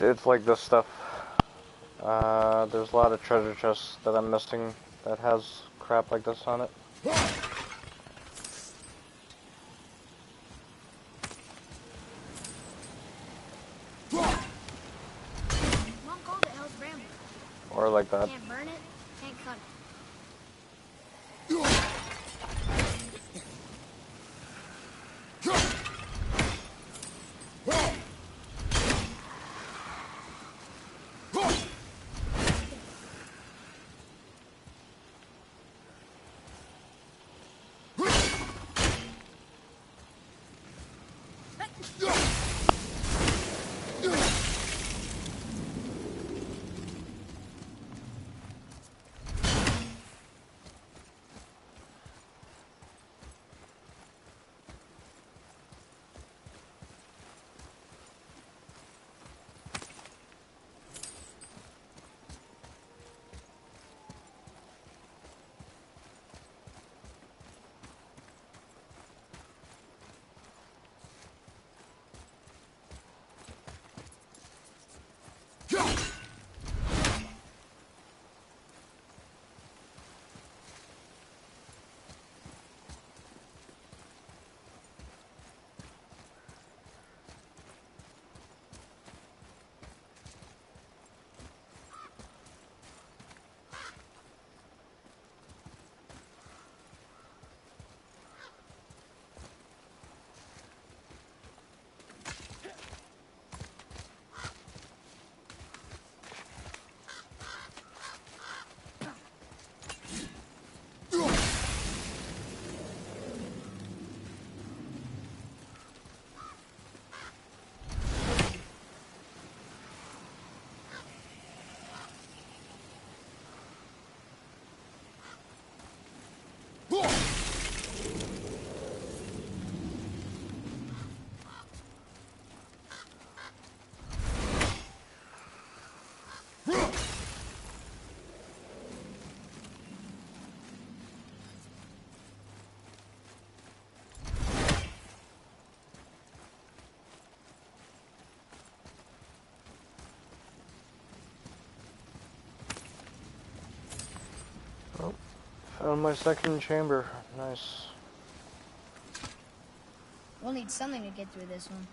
It's like this stuff. There's a lot of treasure chests that I'm missing that has crap like this on it. Won't go to Hell's Bramble. Or like that. Can't burn it, can't cut it. Found my second chamber. Nice. We'll need something to get through this one.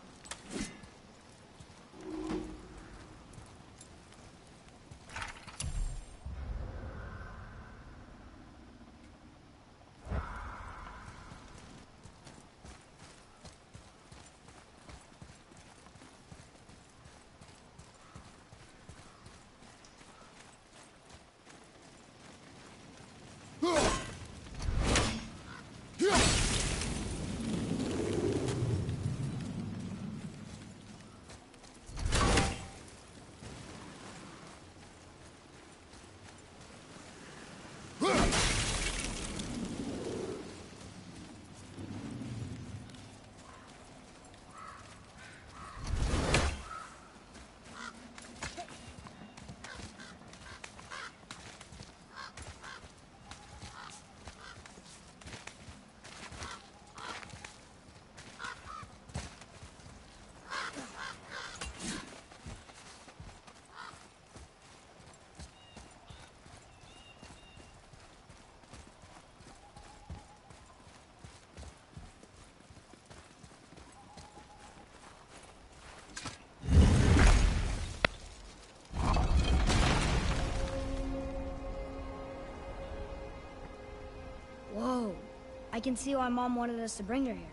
can see why Mom wanted us to bring her here.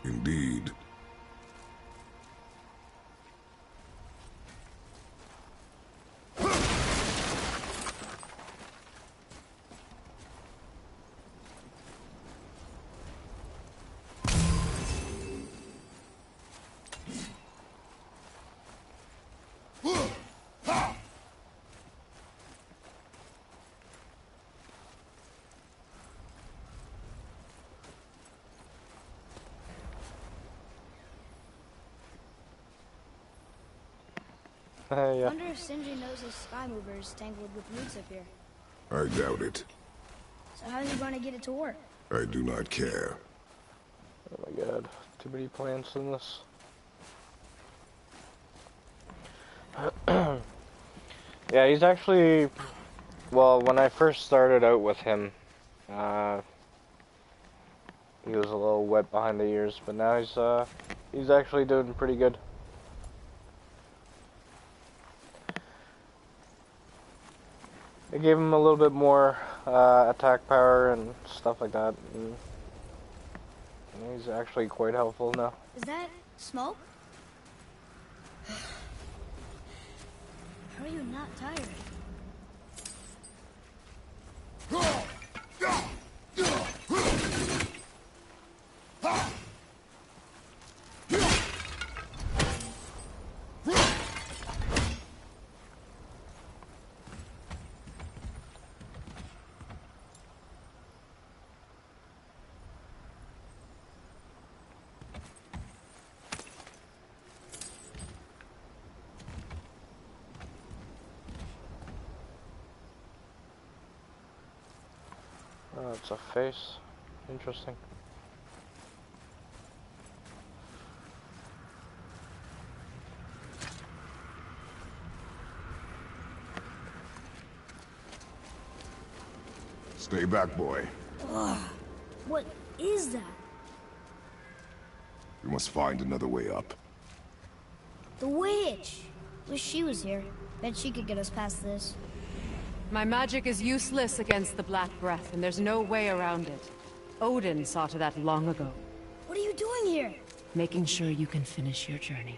Indeed. Yeah. Wonder if Sindri knows his sky mover is tangled with roots up here. I doubt it. So how's he going to get it to work? I do not care. Oh my god, too many plants in this. Yeah, he's actually, well, when I first started out with him, he was a little wet behind the ears, but now he's actually doing pretty good. I gave him a little bit more attack power and stuff like that, and he's actually quite helpful now. Is that smoke? How are you not tired? Oh, it's a face. Interesting. Stay back, boy. Ugh. What is that? We must find another way up. The witch! Wish she was here. Bet she could get us past this. My magic is useless against the Black Breath, and there's no way around it. Odin saw to that long ago. What are you doing here? Making sure you can finish your journey.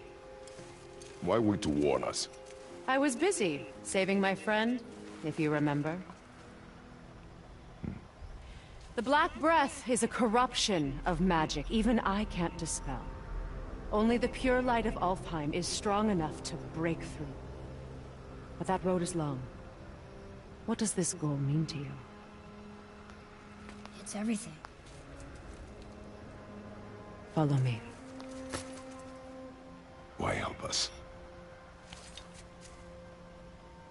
Why wait to warn us? I was busy, saving my friend, if you remember. The Black Breath is a corruption of magic even I can't dispel. Only the pure light of Alfheim is strong enough to break through. But that road is long. What does this goal mean to you? It's everything. Follow me. Why help us?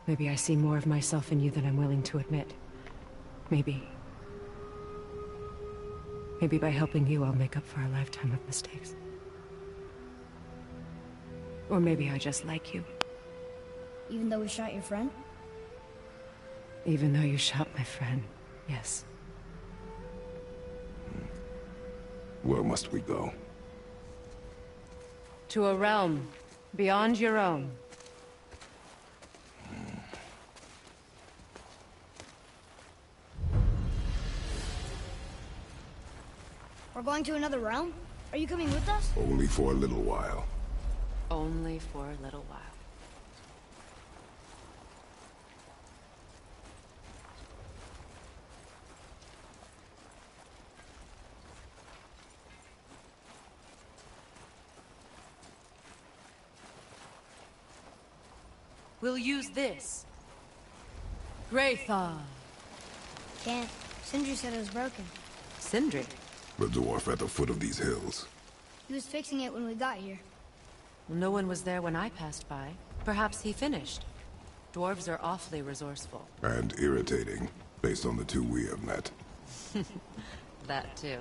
Maybe I see more of myself in you than I'm willing to admit. Maybe. Maybe by helping you, I'll make up for a lifetime of mistakes. Or maybe I just like you. Even though we shot your friend? Even though you shot my friend, yes. Where must we go? To a realm beyond your own. We're going to another realm? Are you coming with us? Only for a little while. Only for a little while. We'll use this. Graythaw. Can't. Sindri said it was broken. Sindri. The dwarf at the foot of these hills. He was fixing it when we got here. Well, no one was there when I passed by. Perhaps he finished. Dwarves are awfully resourceful. And irritating, based on the two we have met. That too.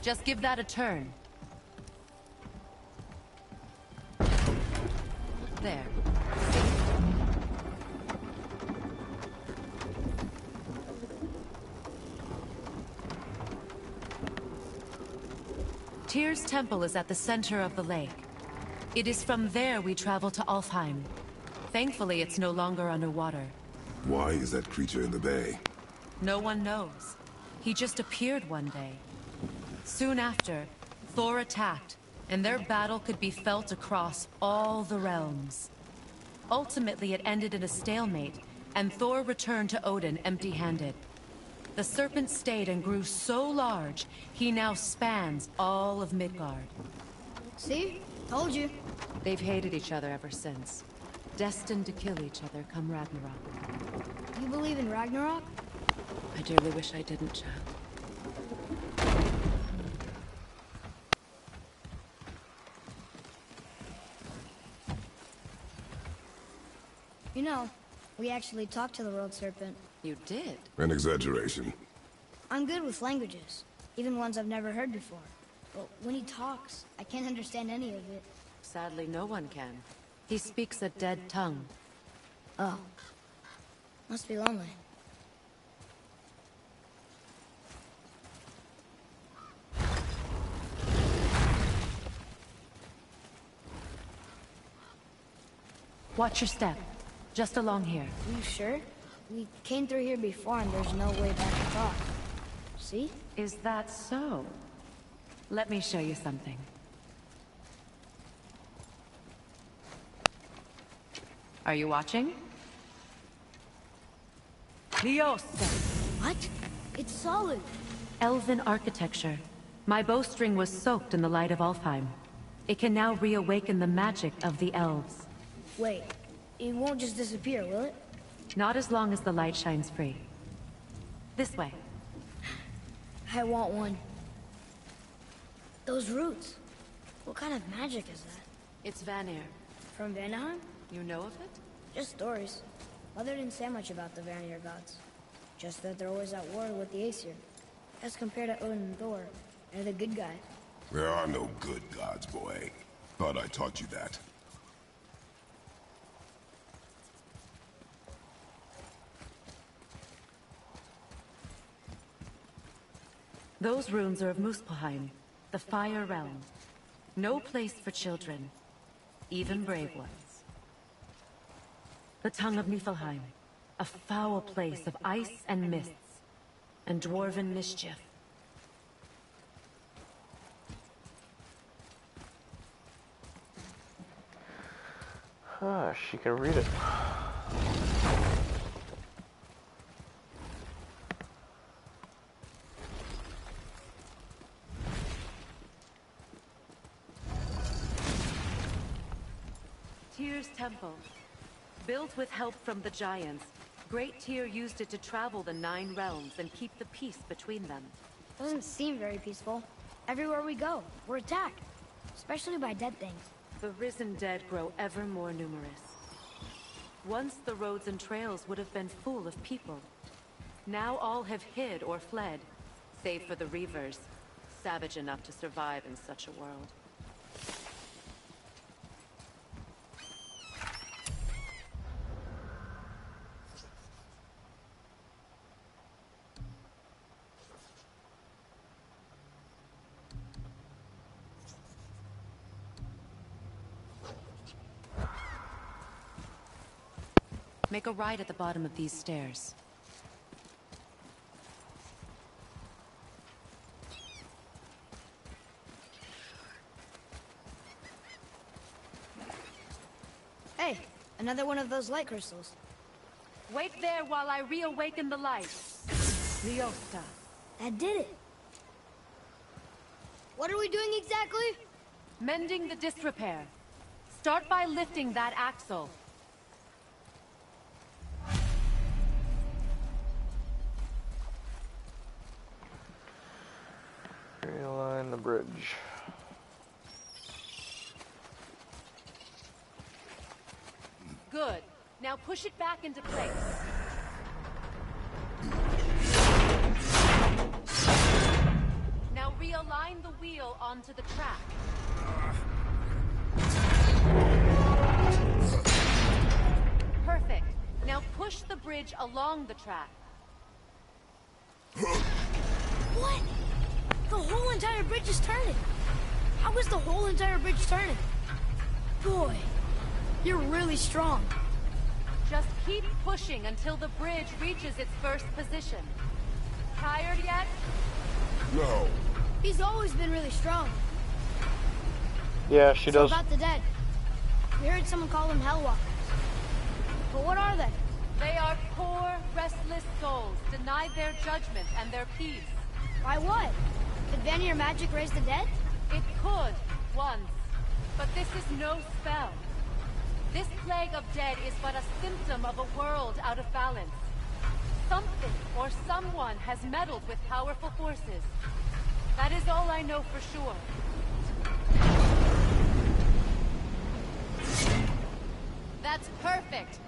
Just give that a turn. There. Tyr's temple is at the center of the lake. It is from there we travel to Alfheim. Thankfully, it's no longer underwater. Why is that creature in the bay? No one knows. He just appeared one day. Soon after, Thor attacked, and their battle could be felt across all the realms. Ultimately, it ended in a stalemate, and Thor returned to Odin empty-handed. The serpent stayed and grew so large, he now spans all of Midgard. See? Told you. They've hated each other ever since. Destined to kill each other come Ragnarok. You believe in Ragnarok? I dearly wish I didn't, child. You know, we actually talked to the World Serpent. You did? An exaggeration. I'm good with languages, even ones I've never heard before. But when he talks, I can't understand any of it. Sadly, no one can. He speaks a dead tongue. Oh. Must be lonely. Watch your step. Just along here. Are you sure? We came through here before and there's no way back across. See? Is that so? Let me show you something. Are you watching? Liosta! What? It's solid. Elven architecture. My bowstring was soaked in the light of Alfheim. It can now reawaken the magic of the elves. Wait, it won't just disappear, will it? Not as long as the light shines free. This way. I want one. Those roots. What kind of magic is that? It's Vanir. From Vanaheim? You know of it? Just stories. Mother didn't say much about the Vanir gods. Just that they're always at war with the Aesir. As compared to Odin and Thor, they're the good guys. There are no good gods, boy. Thought I taught you that. Those runes are of Muspelheim, the Fire Realm. No place for children, even brave ones. The Tongue of Niflheim, a foul place of ice and mists, and dwarven mischief. Ah, she can read it. Tyr's Temple. Built with help from the Giants, Great Tyr used it to travel the 9 realms and keep the peace between them. Doesn't seem very peaceful. Everywhere we go, we're attacked. Especially by dead things. The risen dead grow ever more numerous. Once the roads and trails would have been full of people. Now all have hid or fled, save for the Reavers, savage enough to survive in such a world. Make a right at the bottom of these stairs. Hey, another one of those light crystals. Wait there while I reawaken the light. Liosta. That did it. What are we doing exactly? Mending the disrepair. Start by lifting that axle. Realign the bridge. Good. Now push it back into place. Now realign the wheel onto the track. Perfect. Now push the bridge along the track. What? The whole entire bridge is turning. How is the whole entire bridge turning? Boy, you're really strong. Just keep pushing until the bridge reaches its first position. Tired yet? No. He's always been really strong. Yeah, she So does. about the dead. We heard someone call them Hellwalkers. But what are they? They are poor, restless souls, denied their judgment and their peace. By what? Could Vanir magic raise the dead? It could, once. But this is no spell. This plague of dead is but a symptom of a world out of balance. Something or someone has meddled with powerful forces. That is all I know for sure. That's perfect.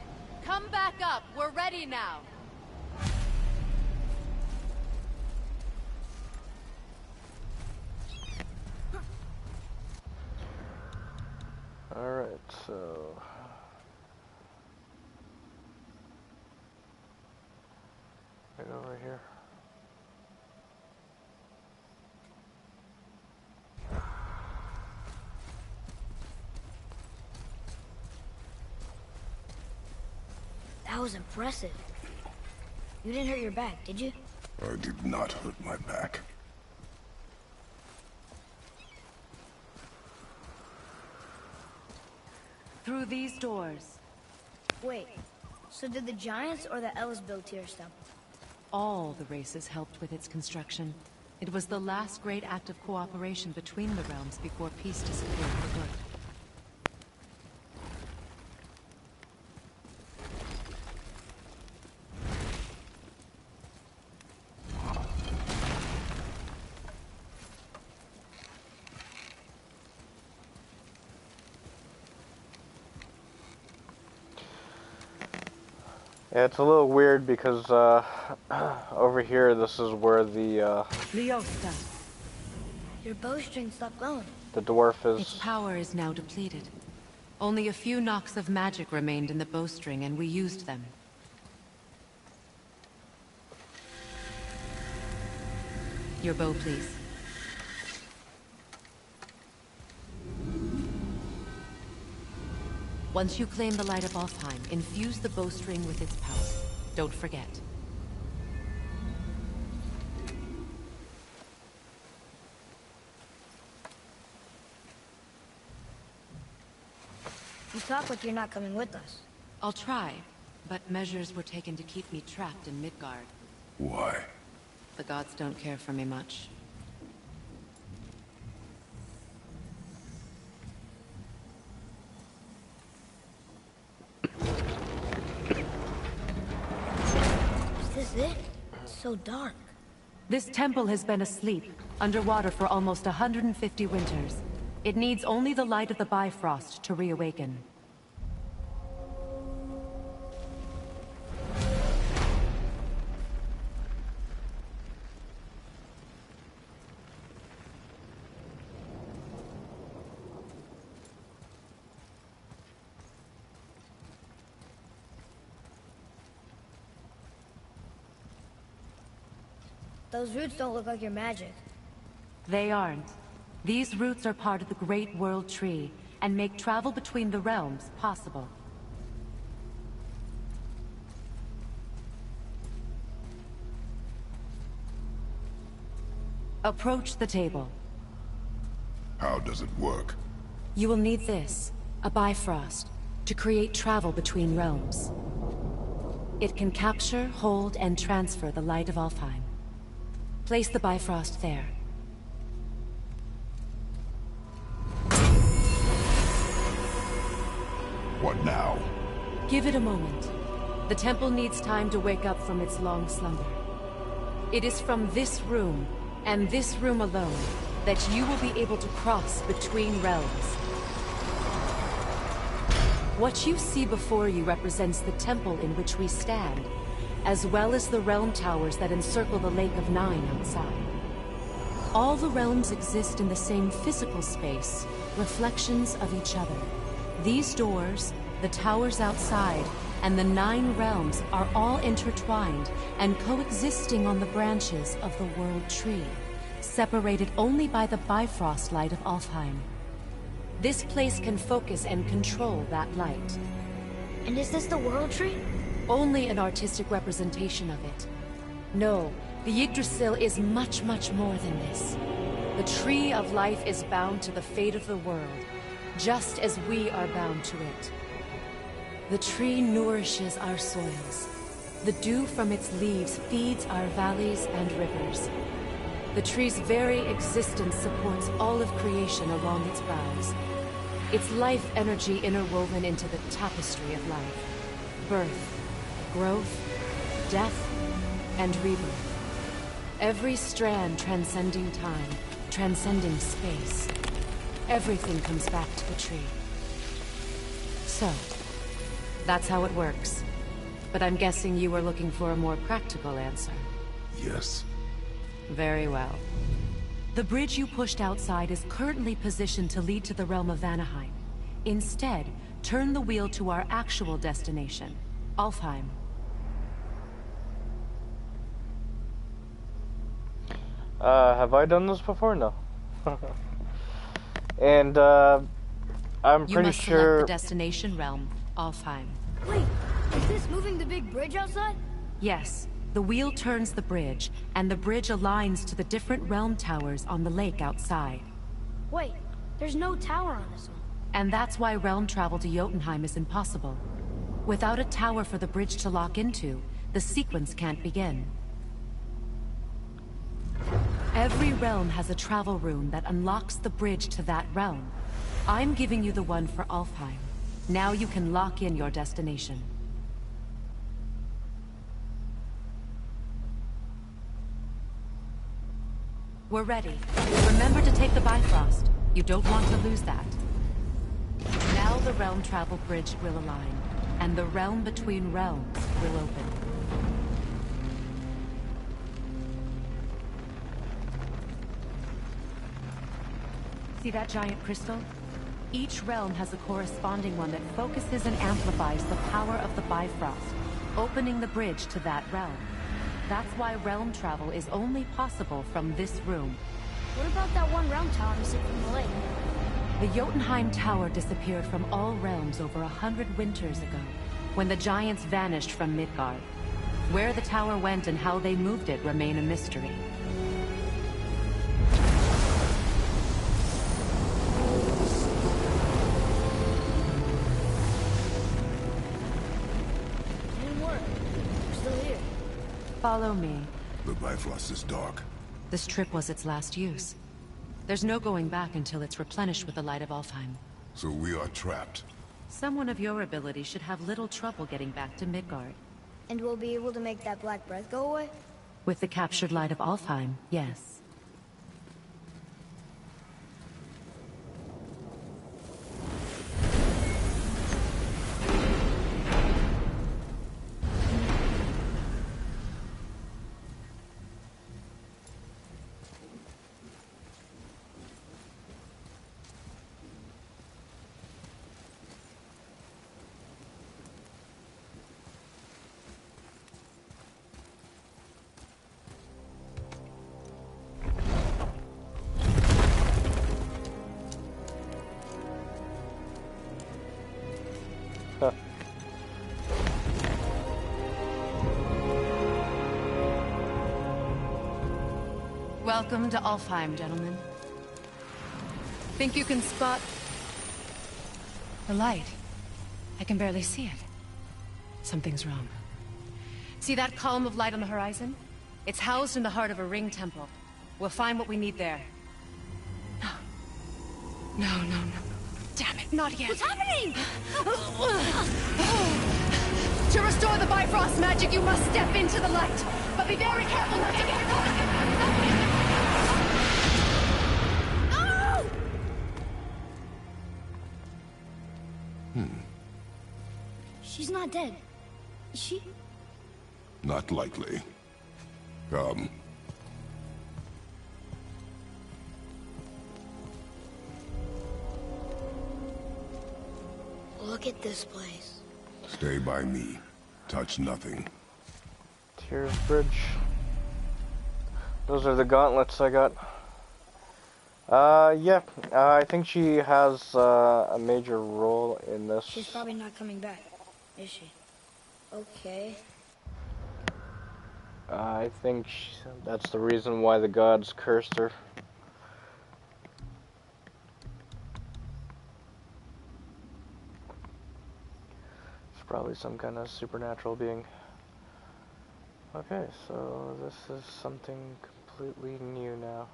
Come back up. We're ready now. Alright, so... right over here. That was impressive. You didn't hurt your back, did you? I did not hurt my back. Through these doors. Wait, so did the Giants or the Elves build Tyr's temple? All the races helped with its construction. It was the last great act of cooperation between the realms before peace disappeared for good. Yeah, it's a little weird because over here, this is where the Leosta. Your bowstring stopped glowing. the dwarf Its is. power is now depleted. Only a few knocks of magic remained in the bowstring, and we used them. Your bow, please. Once you claim the Light of Alfheim, infuse the bowstring with its power. Don't forget. You talk like you're not coming with us. I'll try, but measures were taken to keep me trapped in Midgard. Why? The gods don't care for me much. Is this it? It's so dark. This temple has been asleep, underwater for almost 150 winters. It needs only the light of the Bifrost to reawaken. Those roots don't look like your magic. They aren't. These roots are part of the Great World Tree, and make travel between the realms possible. Approach the table. How does it work? You will need this, a Bifrost, to create travel between realms. It can capture, hold, and transfer the Light of Alfheim. Place the Bifrost there. What now? Give it a moment. The temple needs time to wake up from its long slumber. It is from this room, and this room alone, that you will be able to cross between realms. What you see before you represents the temple in which we stand, as well as the realm towers that encircle the Lake of Nine outside. All the realms exist in the same physical space, reflections of each other. These doors, the towers outside, and the 9 realms are all intertwined and coexisting on the branches of the World Tree, separated only by the Bifrost light of Alfheim. This place can focus and control that light. And is this the World Tree? Only an artistic representation of it. No, the Yggdrasil is much, much more than this. The Tree of Life is bound to the fate of the world, just as we are bound to it. The tree nourishes our soils. The dew from its leaves feeds our valleys and rivers. The tree's very existence supports all of creation along its boughs. Its life energy interwoven into the tapestry of life. Birth, growth, death, and rebirth. Every strand transcending time, transcending space. Everything comes back to the tree. So, that's how it works. But I'm guessing you were looking for a more practical answer. Yes. Very well. The bridge you pushed outside is currently positioned to lead to the realm of Vanaheim. Instead, turn the wheel to our actual destination, Alfheim. Have I done this before? No. And, I'm You pretty must sure... select the destination realm, Alfheim. Wait, is this moving the big bridge outside? Yes, the wheel turns the bridge, and the bridge aligns to the different realm towers on the lake outside. Wait, there's no tower on this one. And that's why realm travel to Jotunheim is impossible. Without a tower for the bridge to lock into, the sequence can't begin. Every realm has a travel rune that unlocks the bridge to that realm. I'm giving you the one for Alfheim. Now you can lock in your destination. We're ready. Remember to take the Bifrost. You don't want to lose that. Now the realm travel bridge will align, and the realm between realms will open. See that giant crystal? Each realm has a corresponding one that focuses and amplifies the power of the Bifrost, opening the bridge to that realm. That's why realm travel is only possible from this room. What about that one realm tower missing from the lake? The Jotunheim Tower disappeared from all realms over 100 winters ago, when the giants vanished from Midgard. Where the tower went and how they moved it remain a mystery. Didn't work. We're still here. Follow me. The Bifrost is dark. This trip was its last use. There's no going back until it's replenished with the light of Alfheim. So we are trapped. Someone of your ability should have little trouble getting back to Midgard. And we'll be able to make that black breath go away? With the captured light of Alfheim, yes. Welcome to Alfheim, gentlemen. Think you can spot the light? I can barely see it. Something's wrong. See that column of light on the horizon? It's housed in the heart of a ring temple. We'll find what we need there. No. Damn it, not yet. What's happening? To restore the Bifrost magic, you must step into the light. But be very careful not to get caught. She's not dead. Is she? Not likely. Come. Look at this place. Stay by me. Touch nothing. Tears Bridge. Those are the gauntlets I got. Yeah, I think she has a major role in this. She's probably not coming back, is she? Okay. I think that's the reason why the gods cursed her. It's probably some kind of supernatural being. Okay, so this is something completely new now.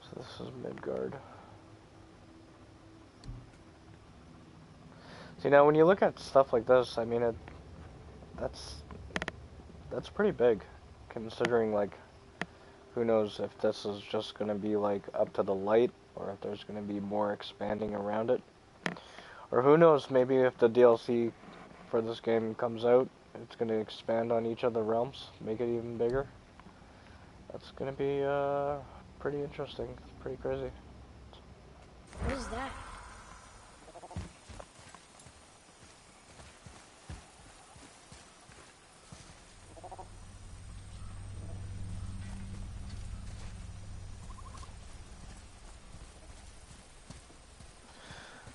So this is Midgard. See, now when you look at stuff like this, I mean, that's pretty big, considering, like, who knows if this is just going to be, like, up to the light, or if there's going to be more expanding around it. Or who knows, maybe if the DLC for this game comes out, it's going to expand on each of the realms, make it even bigger. That's going to be pretty interesting, pretty crazy. What is that?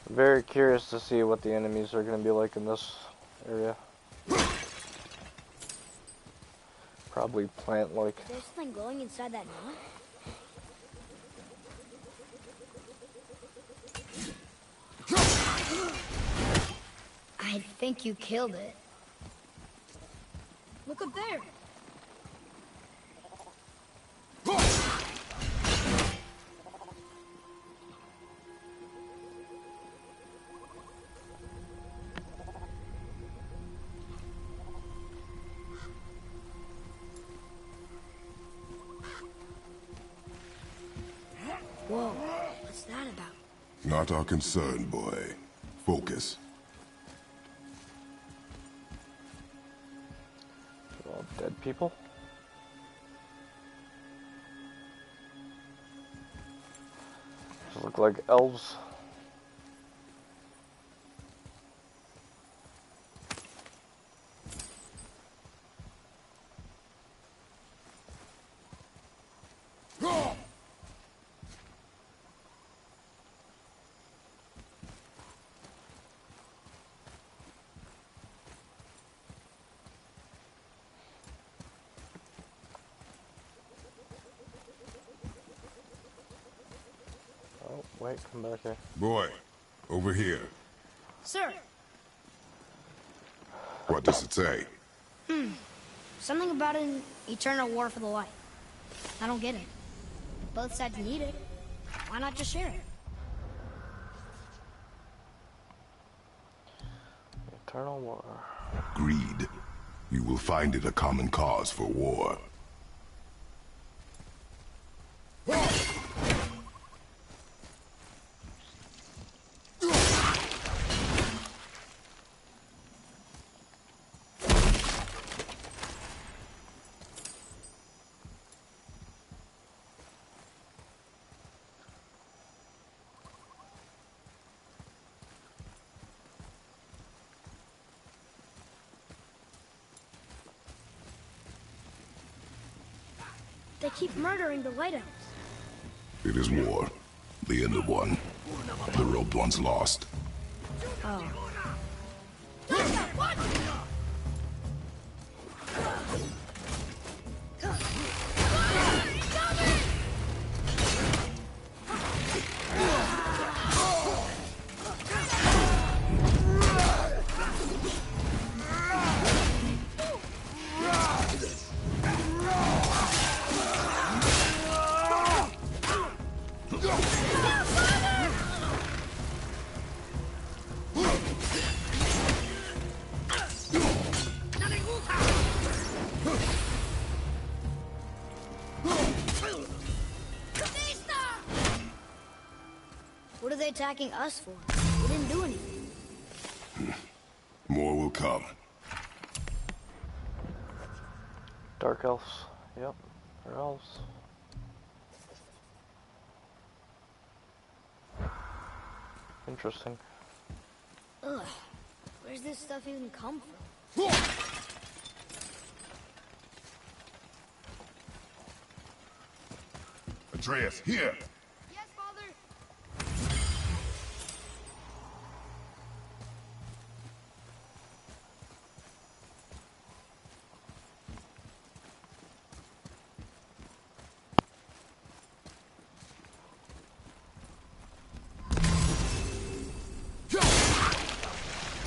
Very curious to see what the enemies are going to be like in this area. Probably plant-like. There's something glowing inside that knot? I think you killed it. Look up there. Whoa, what's that about? Not our concern, boy. Focus. All dead people. These look like elves. Oh, wait, come back here. Boy, over here. Sir, What does it say? something about an eternal war for the light. I don't get it. Both sides need it. Why not just share it? Eternal war. Greed. You will find it a common cause for war. They keep murdering the White Elves. It is war. The end of one. The robed one's lost. Oh. What are they attacking us for? We didn't do anything. More will come. Dark elves. Yep, they're elves. Interesting. Ugh. Where's this stuff even come from? Atreus, here! Yes, Father!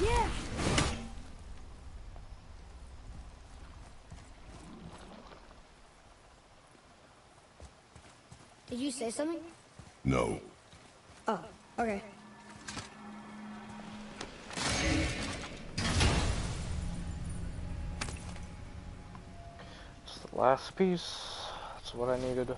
Yeah! Did you say something? No. Oh, okay. It's the last piece. That's what I needed.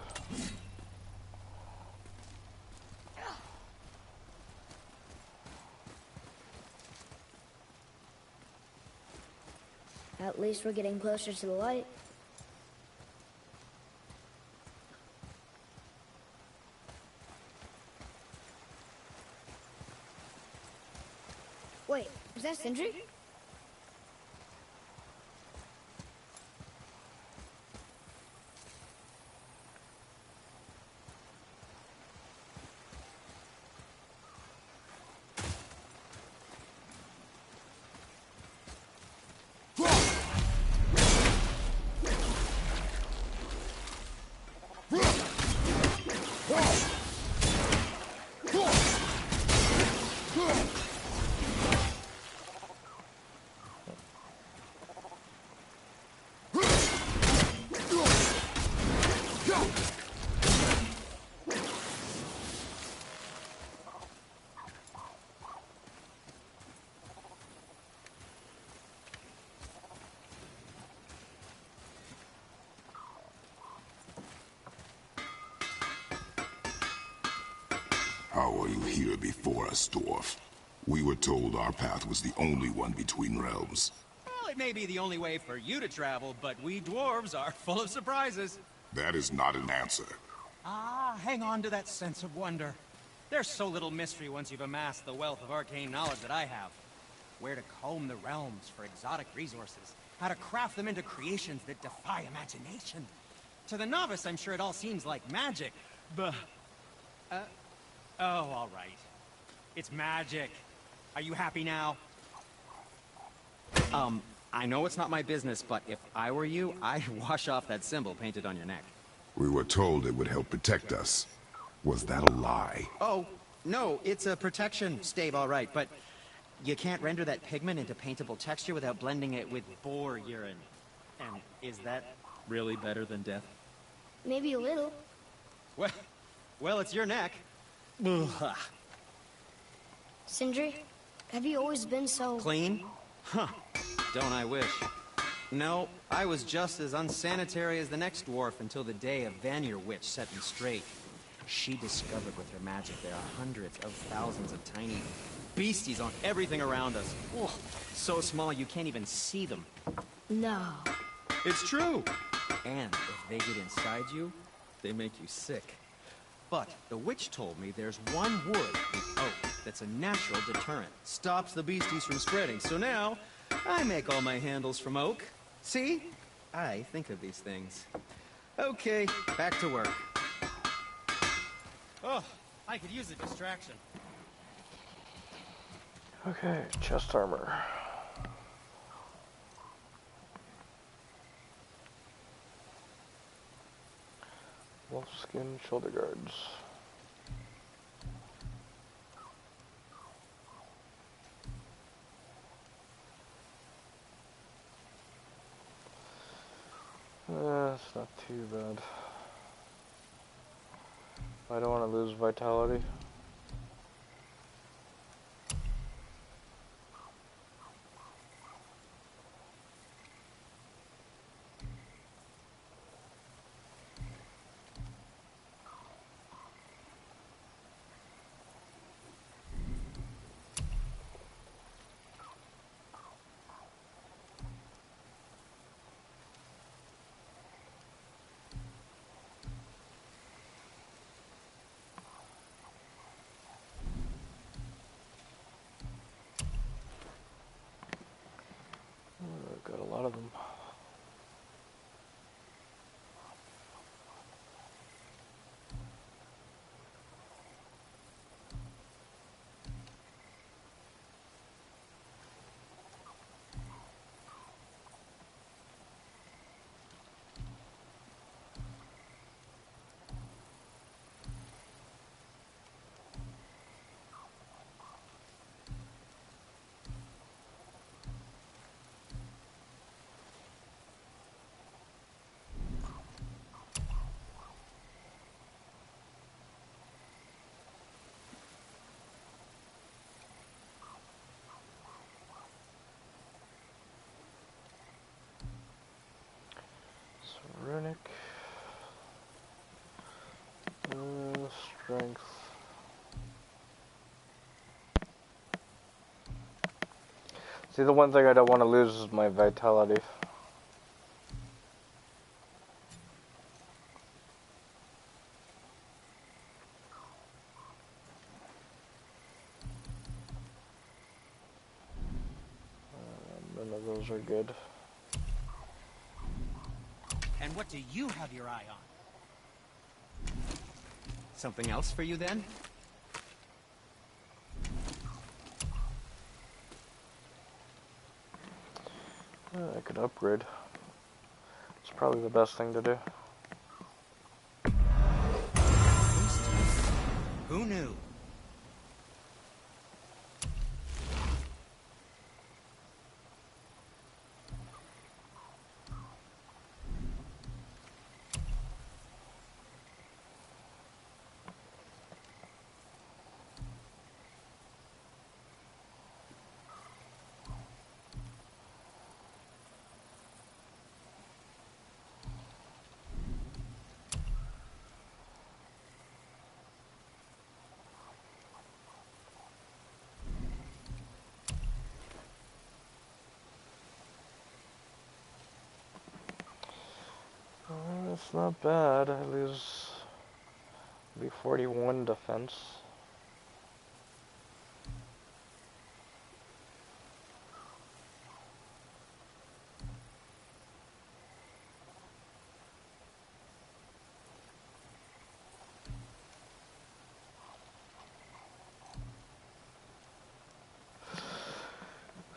At least we're getting closer to the light. Wait, is that Sindri? How are you here before us, dwarf? We were told our path was the only one between realms. Well, it may be the only way for you to travel, but we dwarves are full of surprises. That is not an answer. Ah, hang on to that sense of wonder. There's so little mystery once you've amassed the wealth of arcane knowledge that I have. Where to comb the realms for exotic resources, how to craft them into creations that defy imagination. To the novice, I'm sure it all seems like magic, but... oh, all right. It's magic. Are you happy now? I know it's not my business, but if I were you, I'd wash off that symbol painted on your neck. We were told it would help protect us. Was that a lie? Oh, no, it's a protection stave, all right, but you can't render that pigment into paintable texture without blending it with boar urine. And is that really better than death? Maybe a little. Well, it's your neck. Ugh. Sindri, have you always been so... Clean? Huh. Don't I wish. No, I was just as unsanitary as the next dwarf until the day a Vanir witch set me straight. She discovered with her magic there are hundreds of thousands of tiny beasties on everything around us. Oh, so small you can't even see them. No. It's true! And if they get inside you, they make you sick. But the witch told me there's one wood, the oak, that's a natural deterrent. Stops the beasties from spreading. So now, I make all my handles from oak. See? I think of these things. Okay, back to work. Oh, I could use a distraction. Okay, chest armor. Wolfskin shoulder guards. It's not too bad. I don't want to lose vitality. Got a lot of them. strength. See, the one thing I don't want to lose is my vitality. None of those are good. And what do you have your eye on? Something else for you then? I could upgrade. It's probably the best thing to do. Who knew? It's not bad. I lose maybe 41 defense.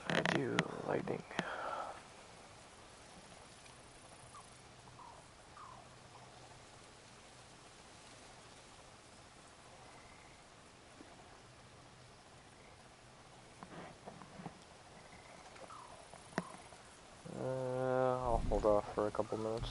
I do lightning. I'll hold off for a couple minutes.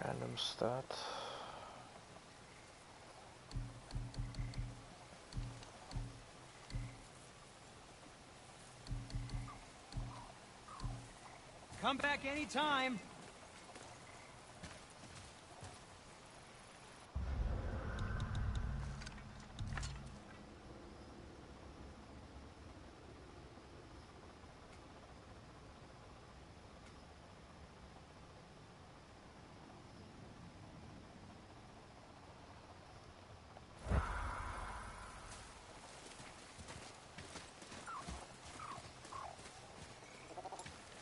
Random stat. Come back anytime.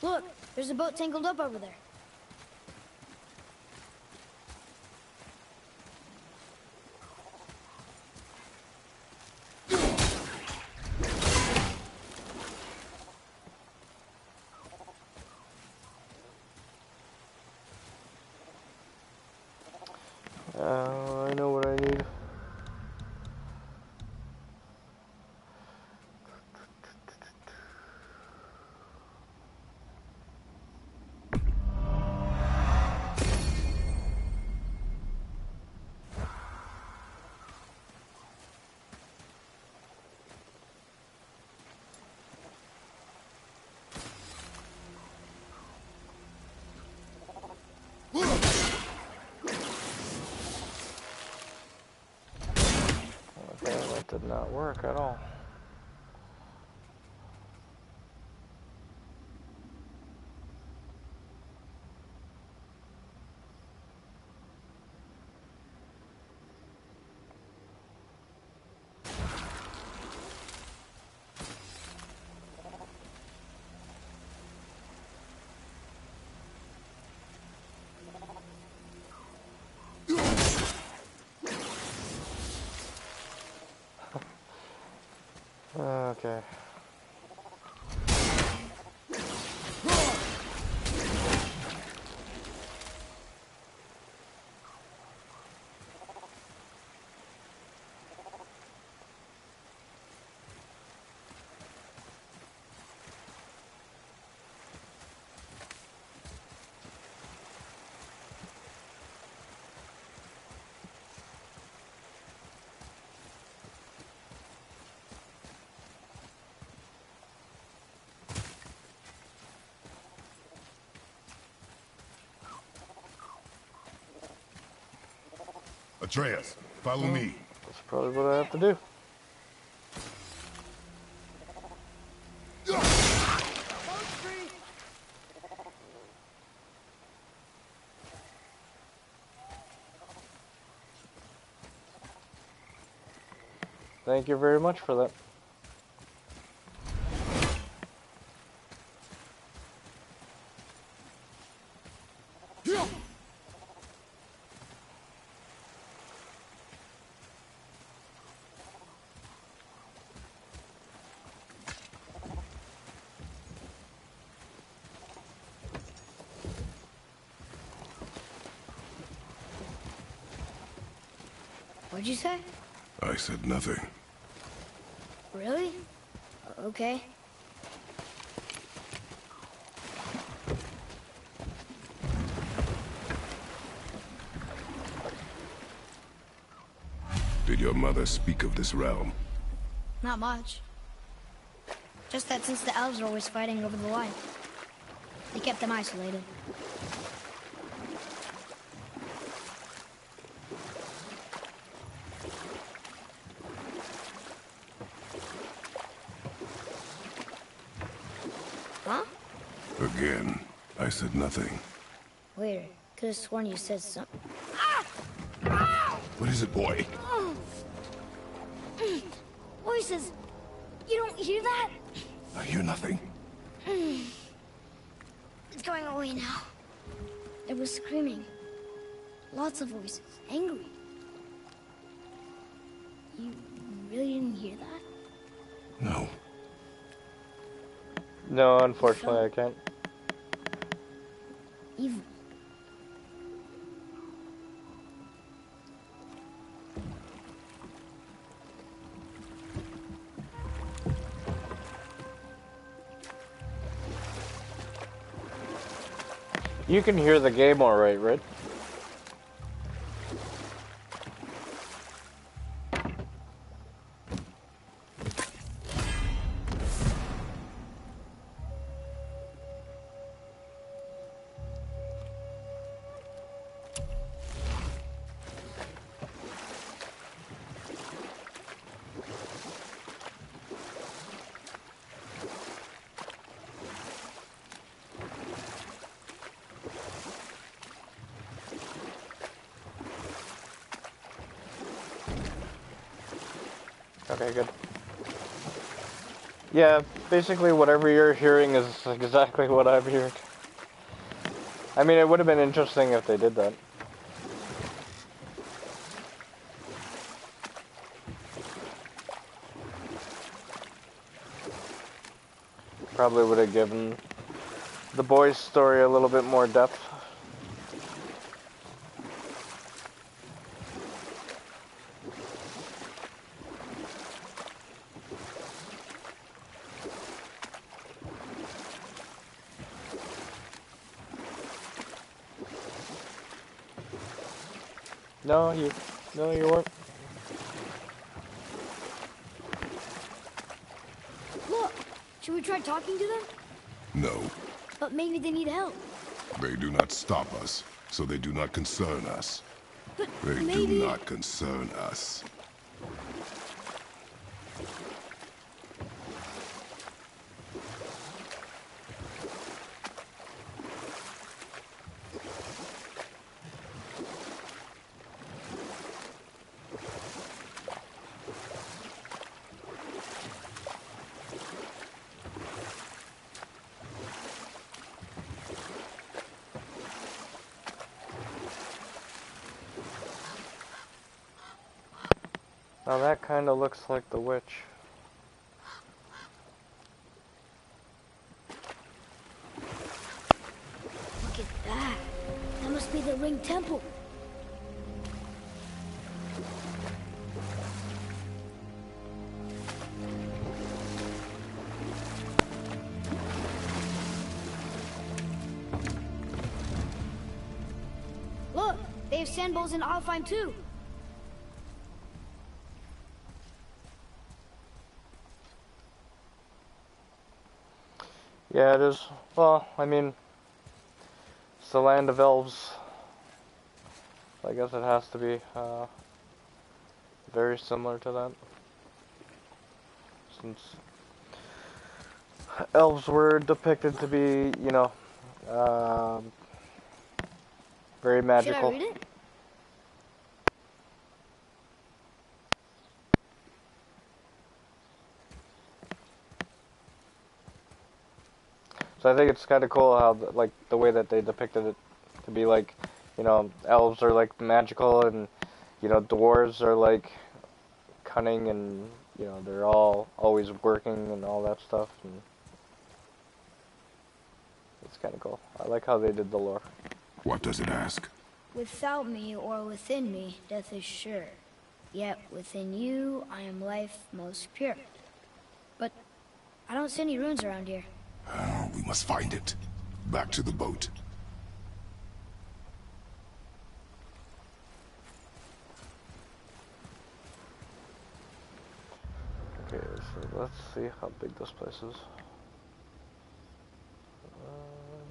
Look, there's a boat tangled up over there. I know what I need. Okay, that did not work at all. Okay. Atreus, follow me. That's probably what I have to do. Thank you very much for that. What'd you say? I said nothing. Really? Okay. Did your mother speak of this realm? Not much. Just that since the elves are always fighting over the light, they kept them isolated. Huh? Again, I said nothing. Later. Could have sworn you said something. What is it, boy? Voices! You don't hear that? I hear nothing. It's going away now. There was screaming. Lots of voices. Angry. You really didn't hear that? No. No, unfortunately I can't. Evil. You can hear the game alright, right? Okay, good. Yeah, basically whatever you're hearing is exactly what I'm hearing. I mean, it would have been interesting if they did that. Probably would have given the boys' story a little bit more depth. No, you weren't. Look! Should we try talking to them? No. But maybe they need help. They do not stop us, so they do not concern us. But They maybe... do not concern us. Now that kind of looks like the witch. Look at that. That must be the Ring Temple. Look! They have sand bowls in Alfheim too. Yeah, it is. Well, I mean, it's the land of elves. I guess it has to be very similar to that, since elves were depicted to be, you know, very magical. Should I read it? So I think it's kind of cool how, like, the way that they depicted it to be, like, you know, elves are, like, magical, and, you know, dwarves are, like, cunning, and, you know, they're all always working and all that stuff, and it's kind of cool. I like how they did the lore. What does it ask? Without me or within me, death is sure. Yet within you, I am life most pure. But I don't see any runes around here. We must find it. Back to the boat. Okay, so let's see how big this place is.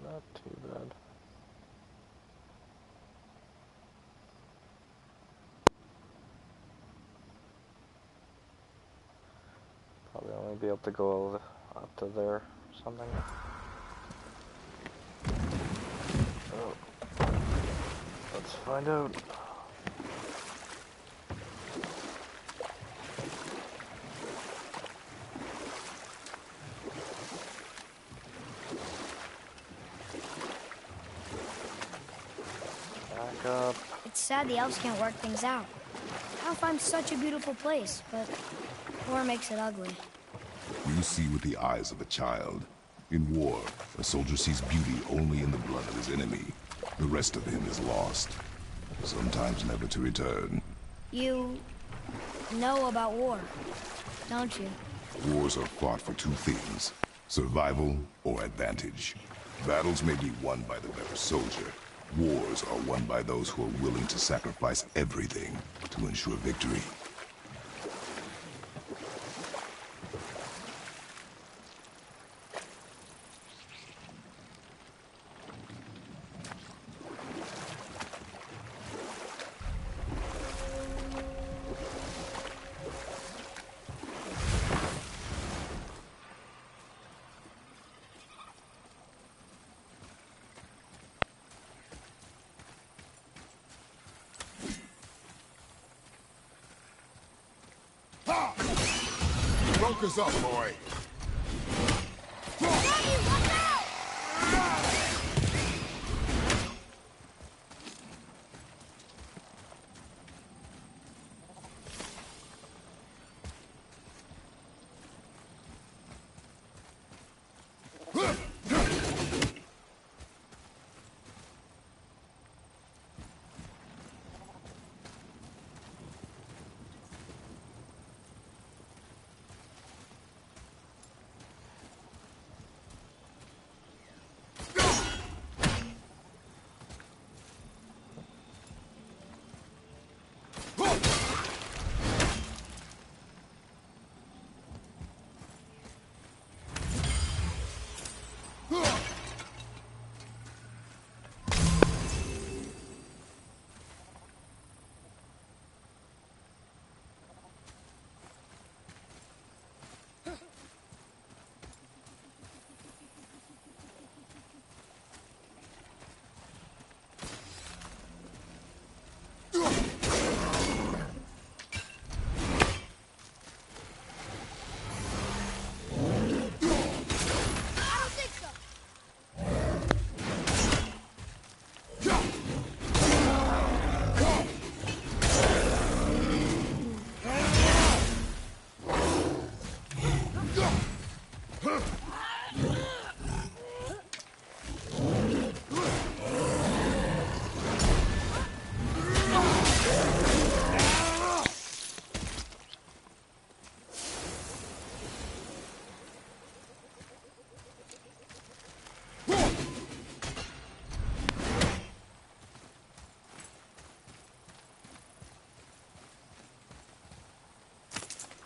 Not too bad. Probably only be able to go up to there or something. Oh. Let's find out. Back up. It's sad the elves can't work things out. Alfheim's such a beautiful place, but war makes it ugly. You see with the eyes of a child. In war, a soldier sees beauty only in the blood of his enemy. The rest of him is lost, sometimes never to return. You know about war, don't you? Wars are fought for two things, survival or advantage. Battles may be won by the better soldier. Wars are won by those who are willing to sacrifice everything to ensure victory. Focus up, boy.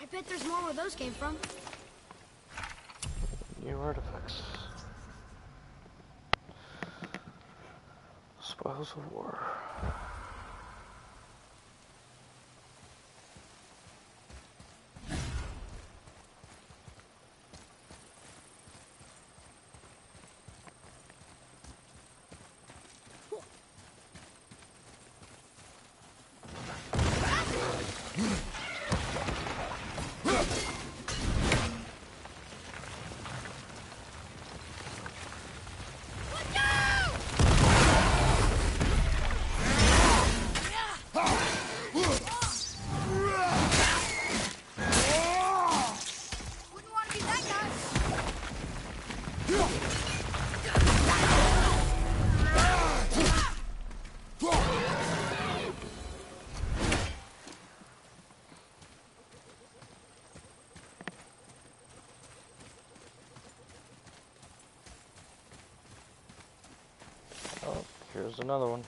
I bet there's more where those came from. New artifacts. Spoils of war. There's another one.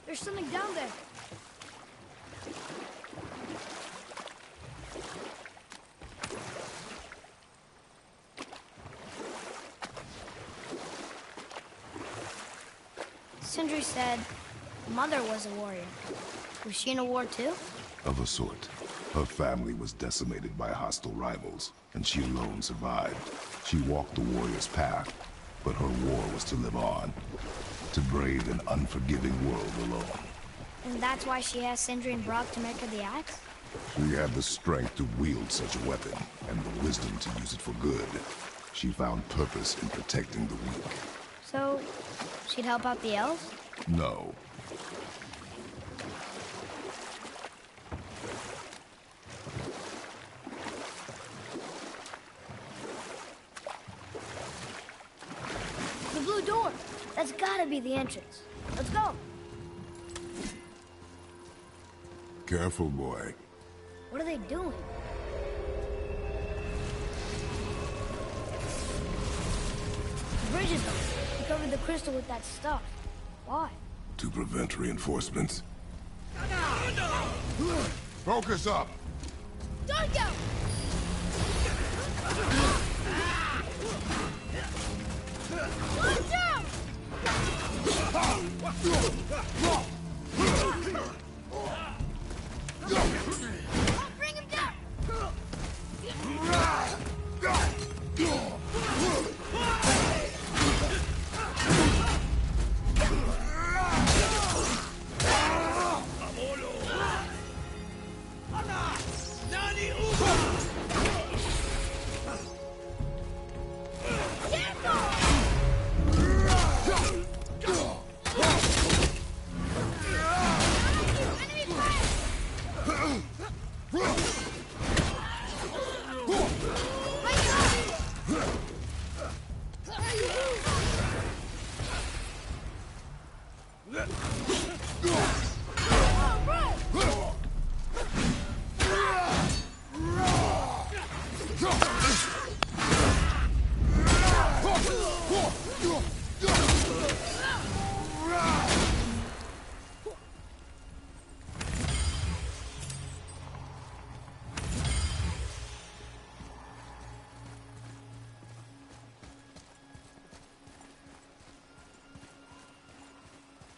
There's something down there. Sindri said Mother was a warrior. Was she in a war too? Of a sort. Her family was decimated by hostile rivals, and she alone survived. She walked the warrior's path, but her war was to live on. To brave an unforgiving world alone. And that's why she asked Sindri and Brok to make her the axe? She had the strength to wield such a weapon, and the wisdom to use it for good. She found purpose in protecting the weak. So, she'd help out the elves? No. The blue door! That's gotta be the entrance. Let's go! Careful, boy. What are they doing? The bridge is gone. They covered the crystal with that stuff. Why? To prevent reinforcements. Focus up! Don't go! Watch out! I'll bring him down!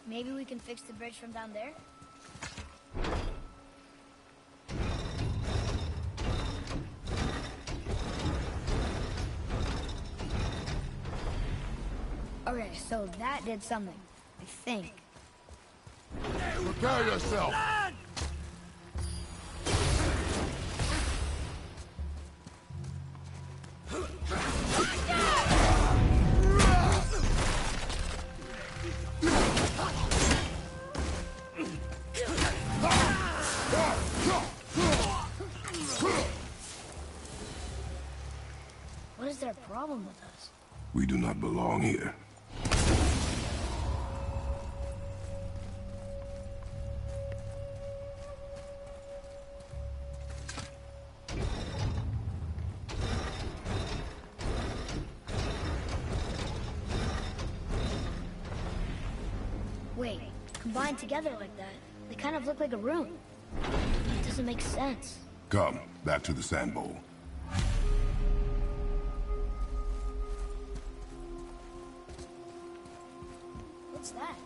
Maybe we can fix the bridge from down there? Okay, so that did something, I think. Prepare yourself! What is their problem with us? We do not belong here. Wait, combined together like that, they kind of look like a room. It doesn't make sense. Come, back to the sand bowl. What's that?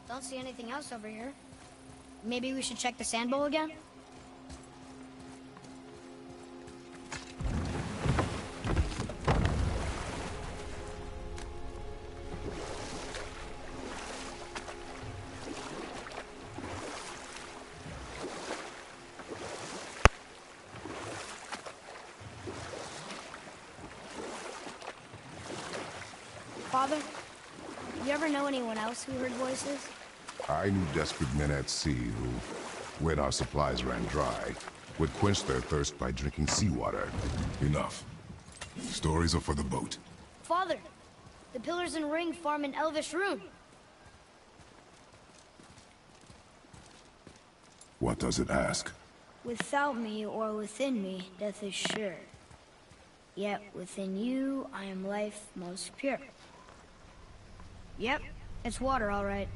Don't see anything else over here. Maybe we should check the sand bowl again? Father, you ever know anyone else who heard voices? I knew desperate men at sea who, when our supplies ran dry, would quench their thirst by drinking seawater. Enough. Stories are for the boat. Father, the pillars and ring form an elvish rune. What does it ask? Without me or within me, death is sure. Yet within you, I am life most pure. Yep, it's water, all right.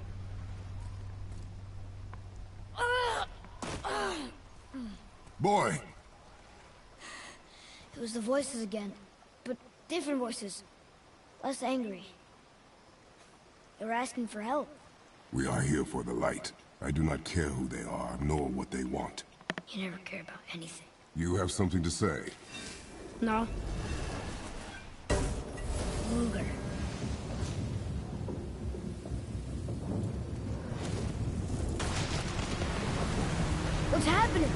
Boy! It was the voices again, but different voices. Less angry. They were asking for help. We are here for the light. I do not care who they are, nor what they want. You never care about anything. You have something to say? No. Luger. What's happening?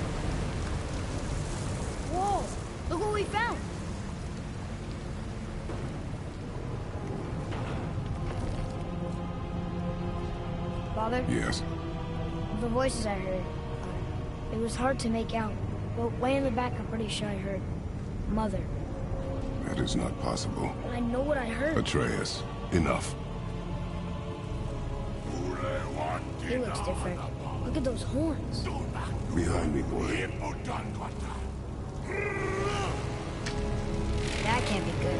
Whoa! Look what we found! Father? Yes. The voices I heard, it was hard to make out, but way in the back I'm pretty sure I heard Mother. That is not possible. But I know what I heard. Atreus, enough. He looks different. Look at those horns. Behind me, boy. That can't be good.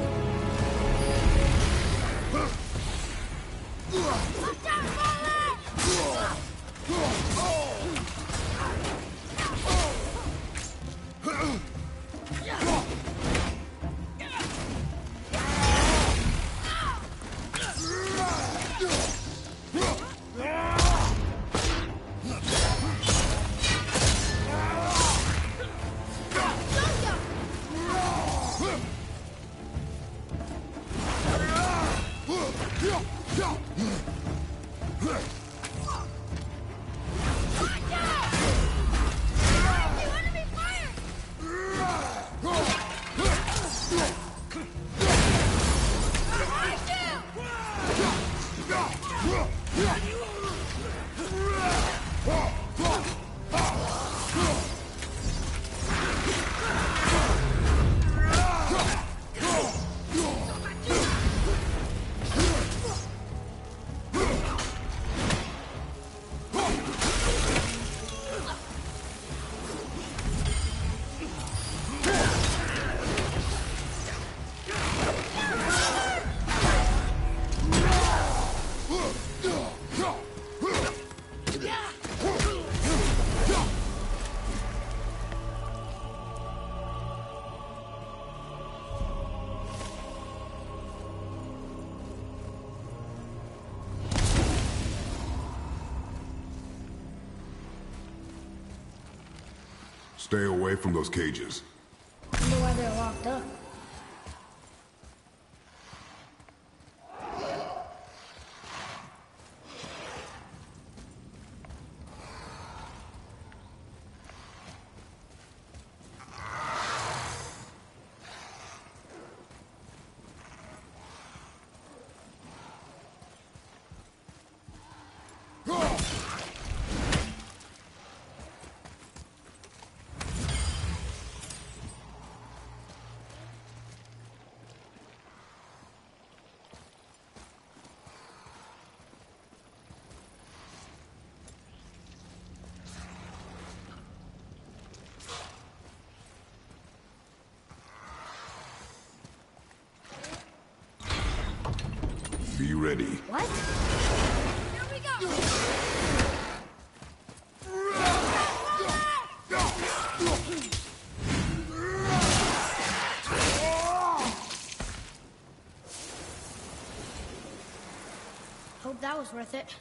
Stay away from those cages. Wonder why they're locked up. Be ready. What? Here we go! Hope that was worth it.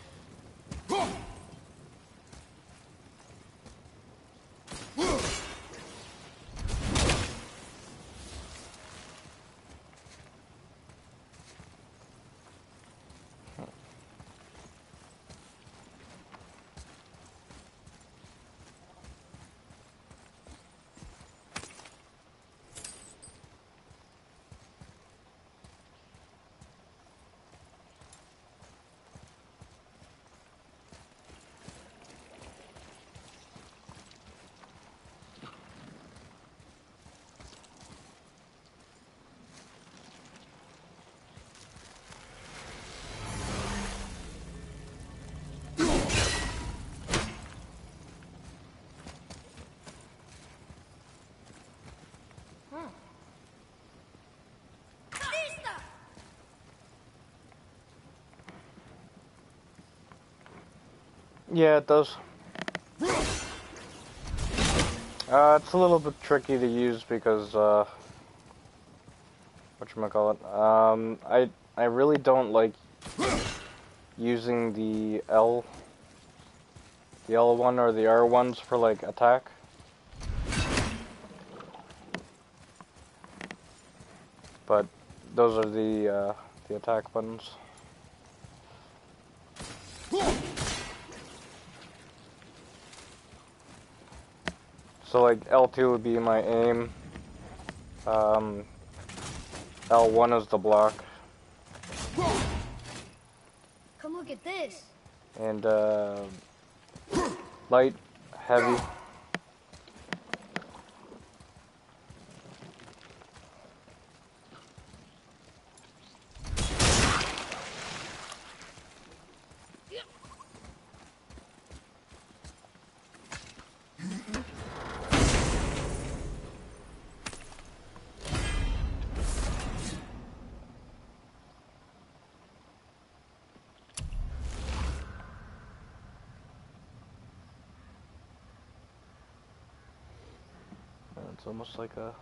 Yeah, it does. It's a little bit tricky to use because, whatchamacallit, I really don't like using the L1 or the R1s for, like, attack. But those are the attack buttons. So like L2 would be my aim, L1 is the block, Come look at this. and light, heavy. It's almost like a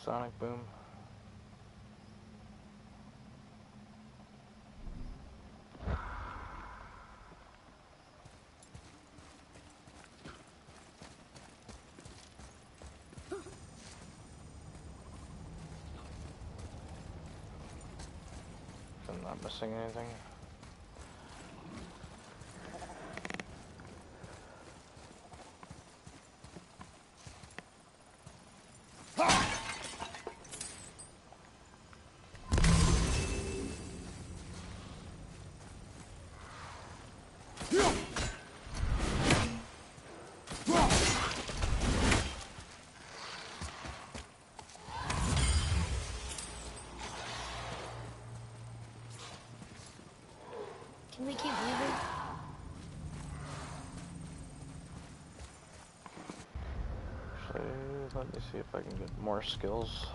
sonic boom. I'm not missing anything. Can we keep moving? Actually, let me see if I can get more skills.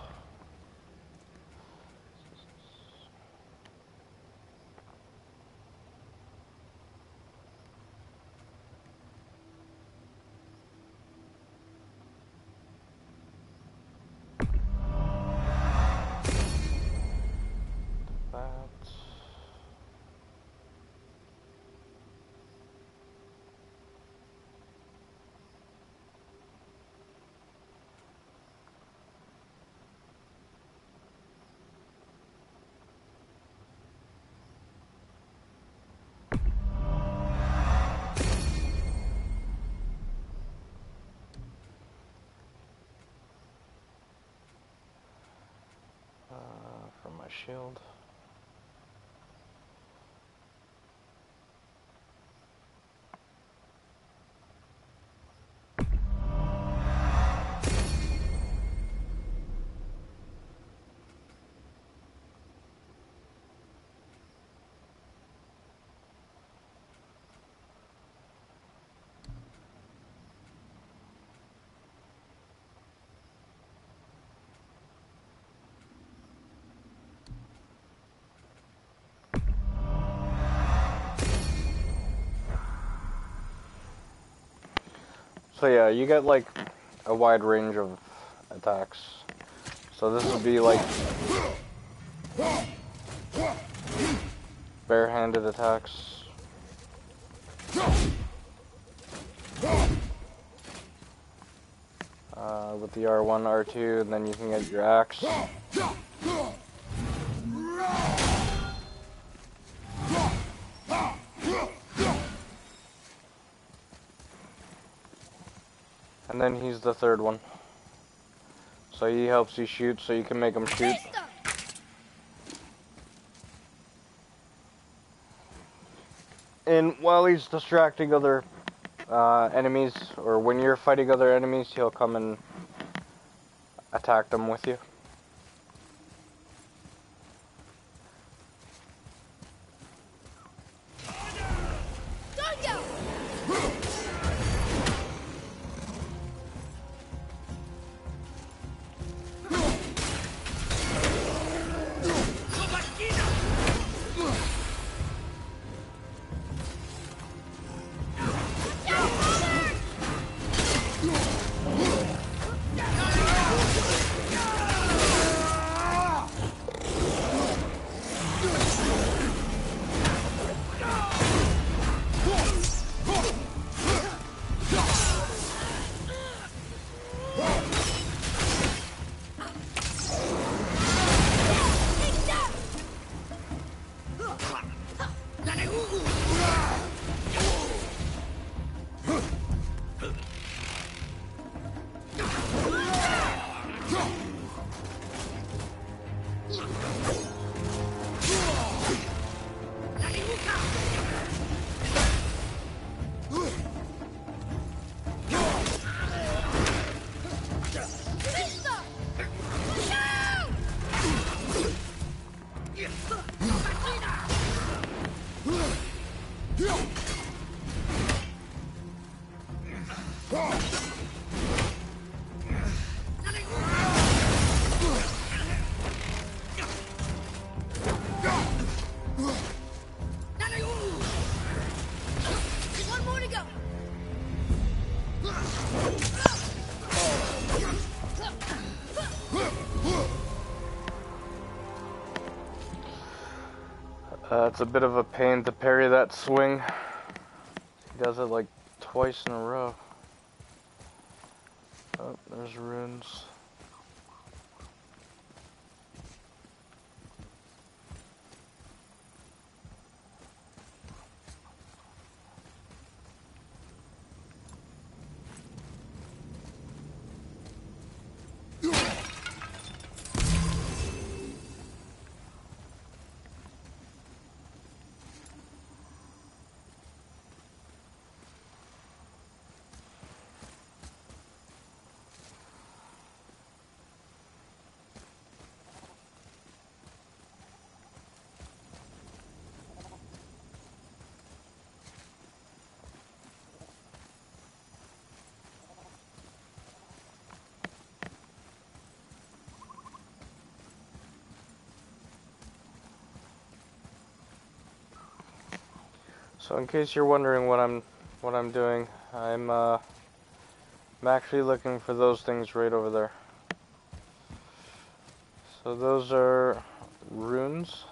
my shield. So yeah, you get like a wide range of attacks. So this would be like barehanded attacks. With the R1, R2, and then you can get your axe. And then he's the third one. So he helps you shoot, so you can make him shoot. And while he's distracting other enemies, or when you're fighting other enemies, he'll come and attack them with you. It's a bit of a pain to parry that swing. He does it like twice in a row. Oh, there's runes. So in case you're wondering what I'm doing, I'm actually looking for those things right over there. So those are runes,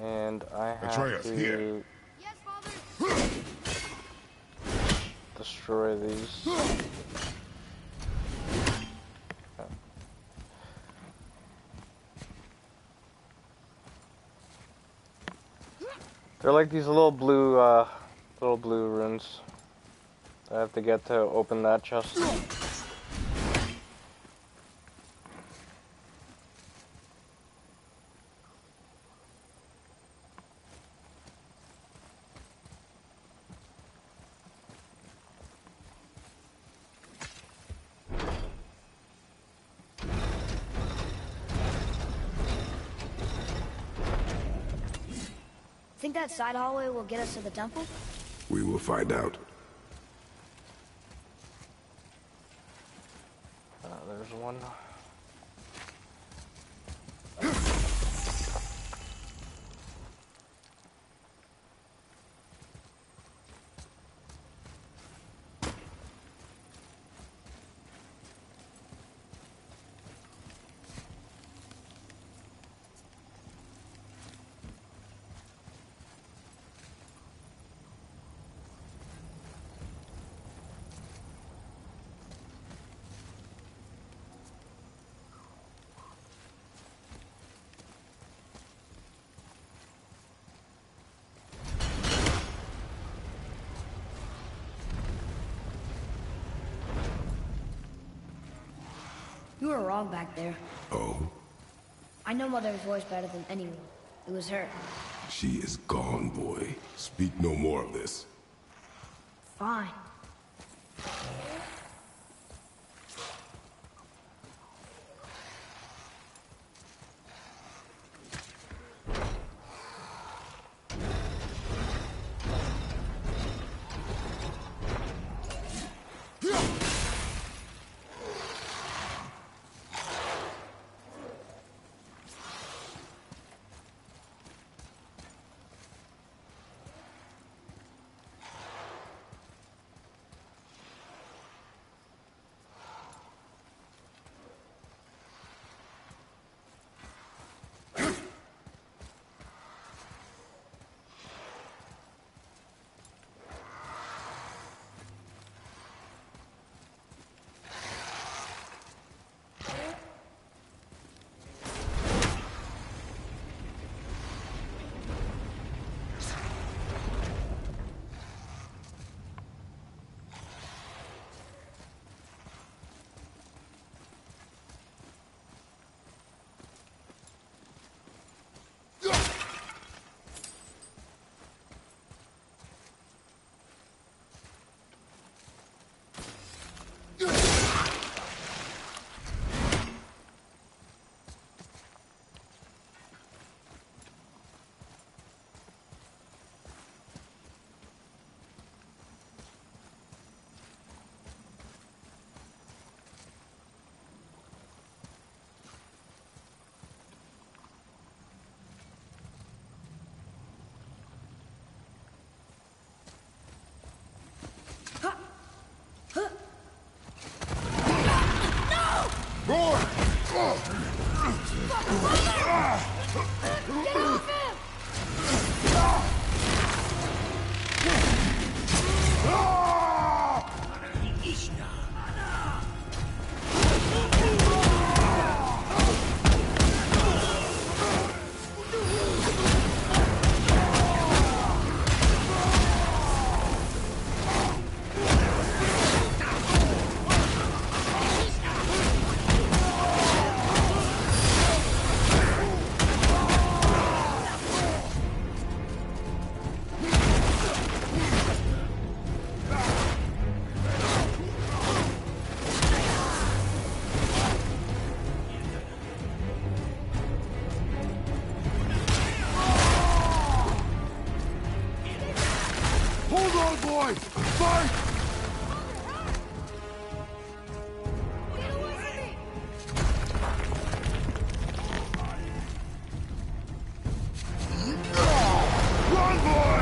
and I have Atreus, to here. destroy these. They're like these little blue runes. I have to get to open that chest. think that side hallway will get us to the temple? We will find out. There's one. You were wrong back there. Oh? I know Mother's voice better than anyone. It was her. She is gone, boy. Speak no more of this. Fine. Roar! Get off him! Hold on, boy! Fight! Run, boy!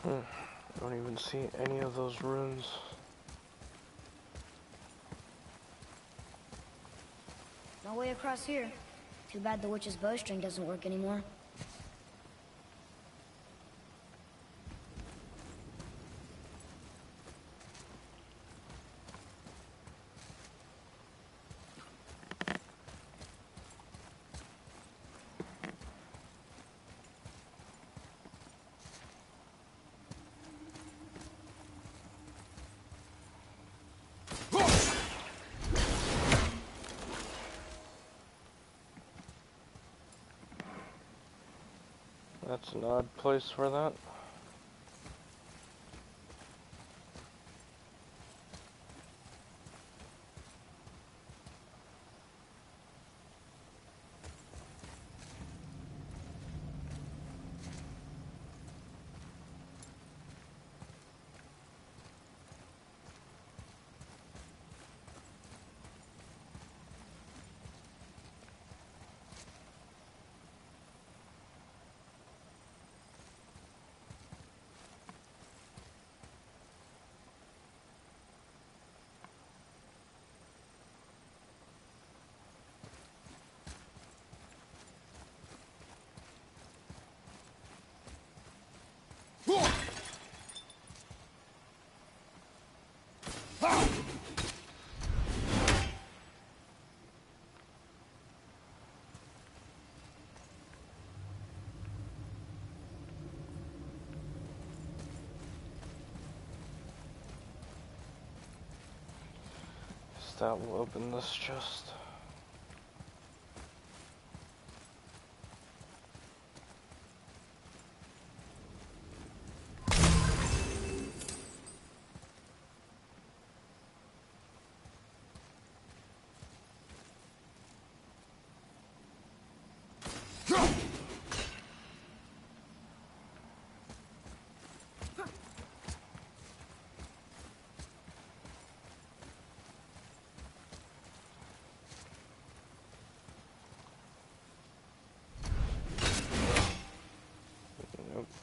I don't even see any of those runes. No way across here. Too bad the witch's bowstring doesn't work anymore. That's an odd place for that. That will open this chest.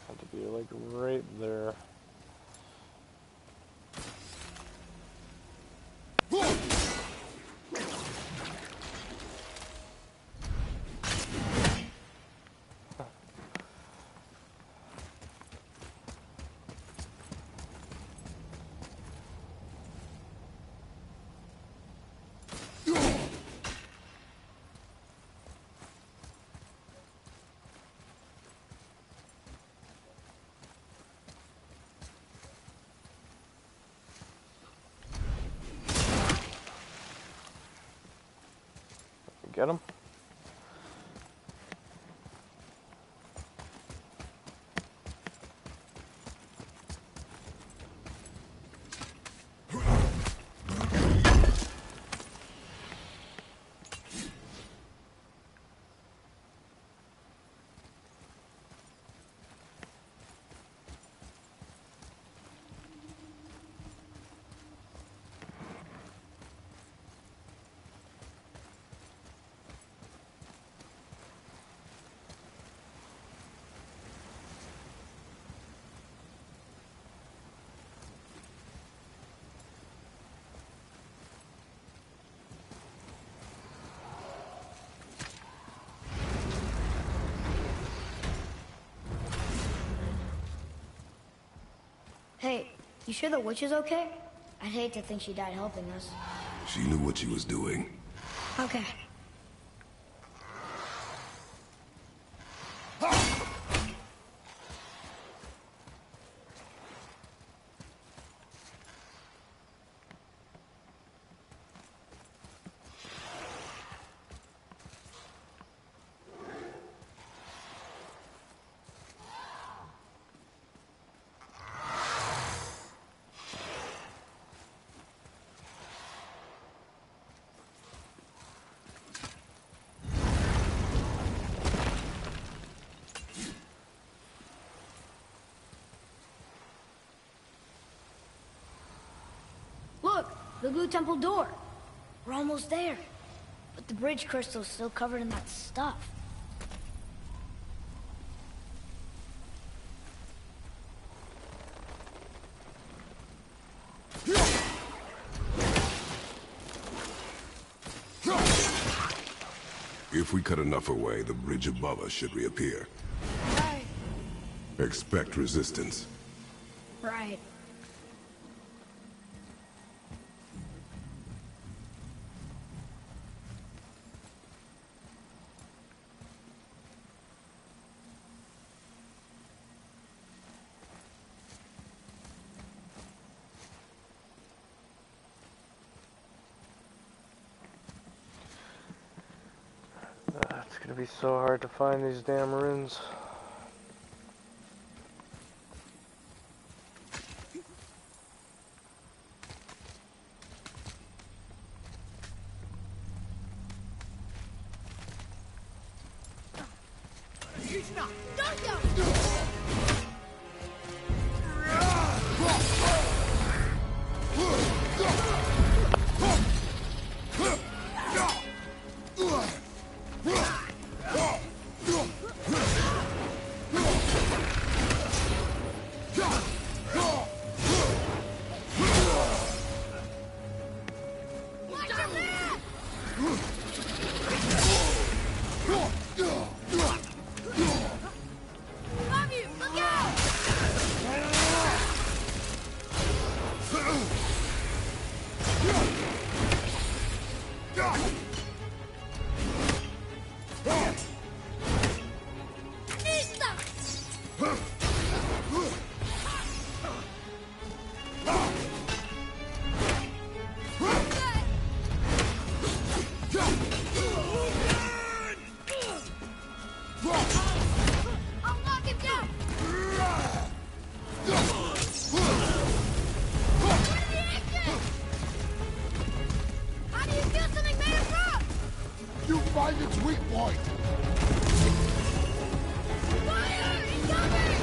Had to be like right there. Get him. Hey, you sure the witch is okay? I'd hate to think she died helping us. She knew what she was doing. Okay. Look, the Blue Temple door. We're almost there. But the bridge crystal's still covered in that stuff. If we cut enough away, the bridge above us should reappear. Right. Expect resistance. Right. It's gonna be so hard to find these damn runes. Find its weak point! Fire! Incoming!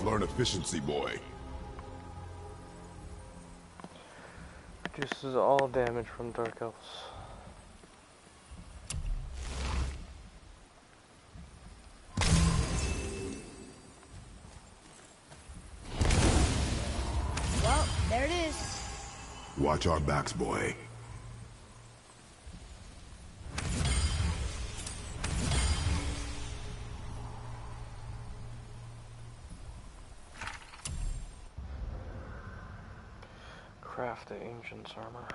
Learn efficiency, boy. Reduces all damage from Dark Elves. Well, there it is. Watch our backs, boy. Craft the Ancient's armor.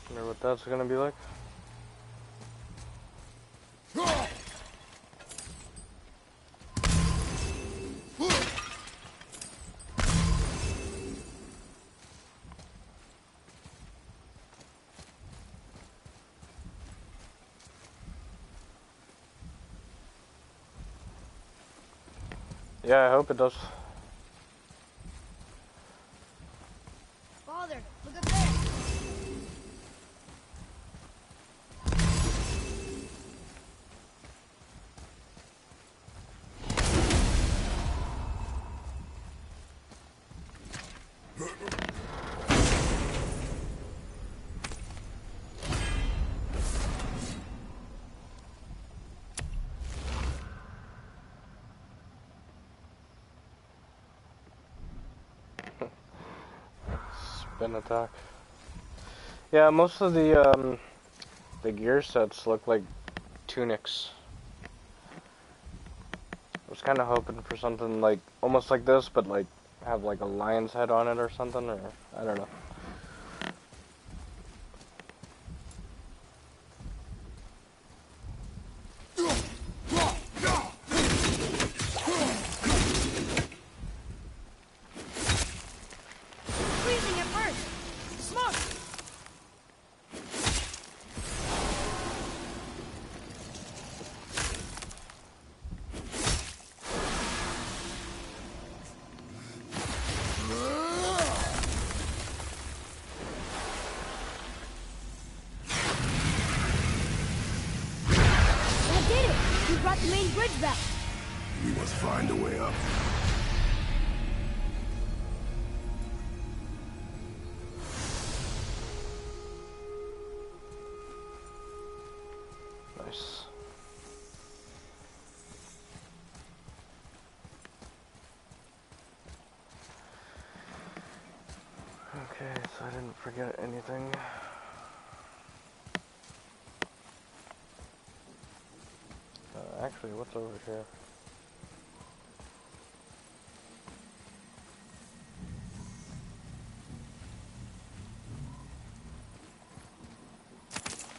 Wonder what that's gonna be like. Yeah, I hope it does. Father, look up there. Spin attack. Yeah, most of the gear sets look like tunics. I was kind of hoping for something like almost like this, but like have like a lion's head on it or something, or I don't know. Freezing at first! Smoke! I did it! We brought the main bridge back! We must find a way up. Nice. Okay, so I didn't forget anything. Actually, what's over here?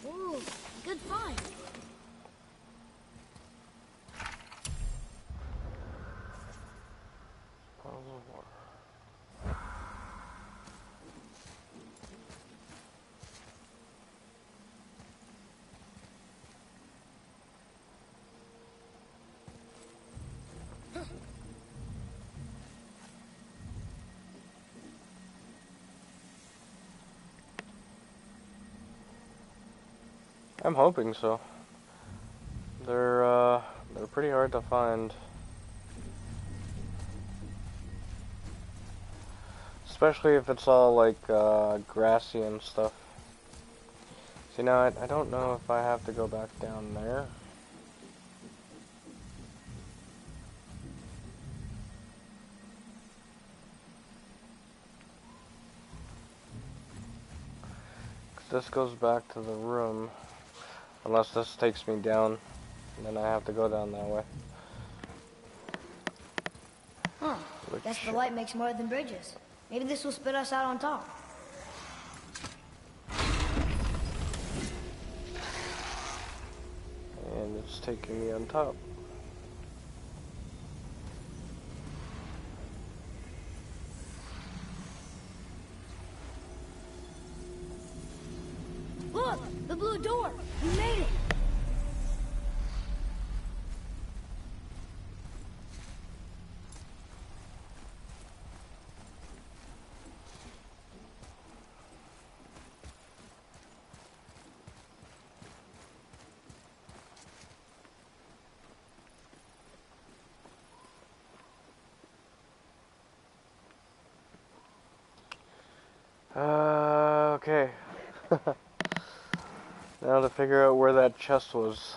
Ooh, good find. Puddles of water. I'm hoping so. They're pretty hard to find. Especially if it's all like grassy and stuff. See, now I don't know if I have to go back down there. This goes back to the room, unless this takes me down, and then I have to go down that way. Huh. Guess the light makes more than bridges. Maybe this will spit us out on top. And it's taking me on top. Look! The blue door! We made it! Okay. Now to figure out where that chest was.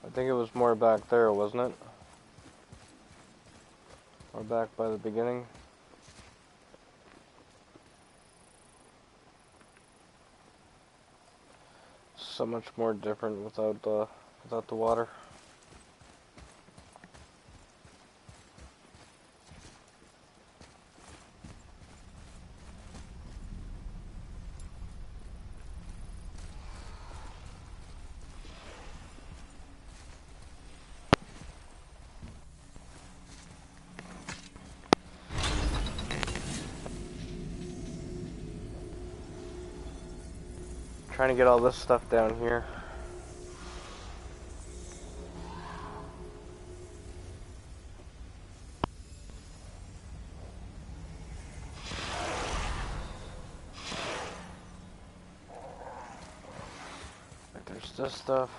I think it was more back there, wasn't it? Or back by the beginning. So much more different without the water. Trying to get all this stuff down here. Like there's this stuff.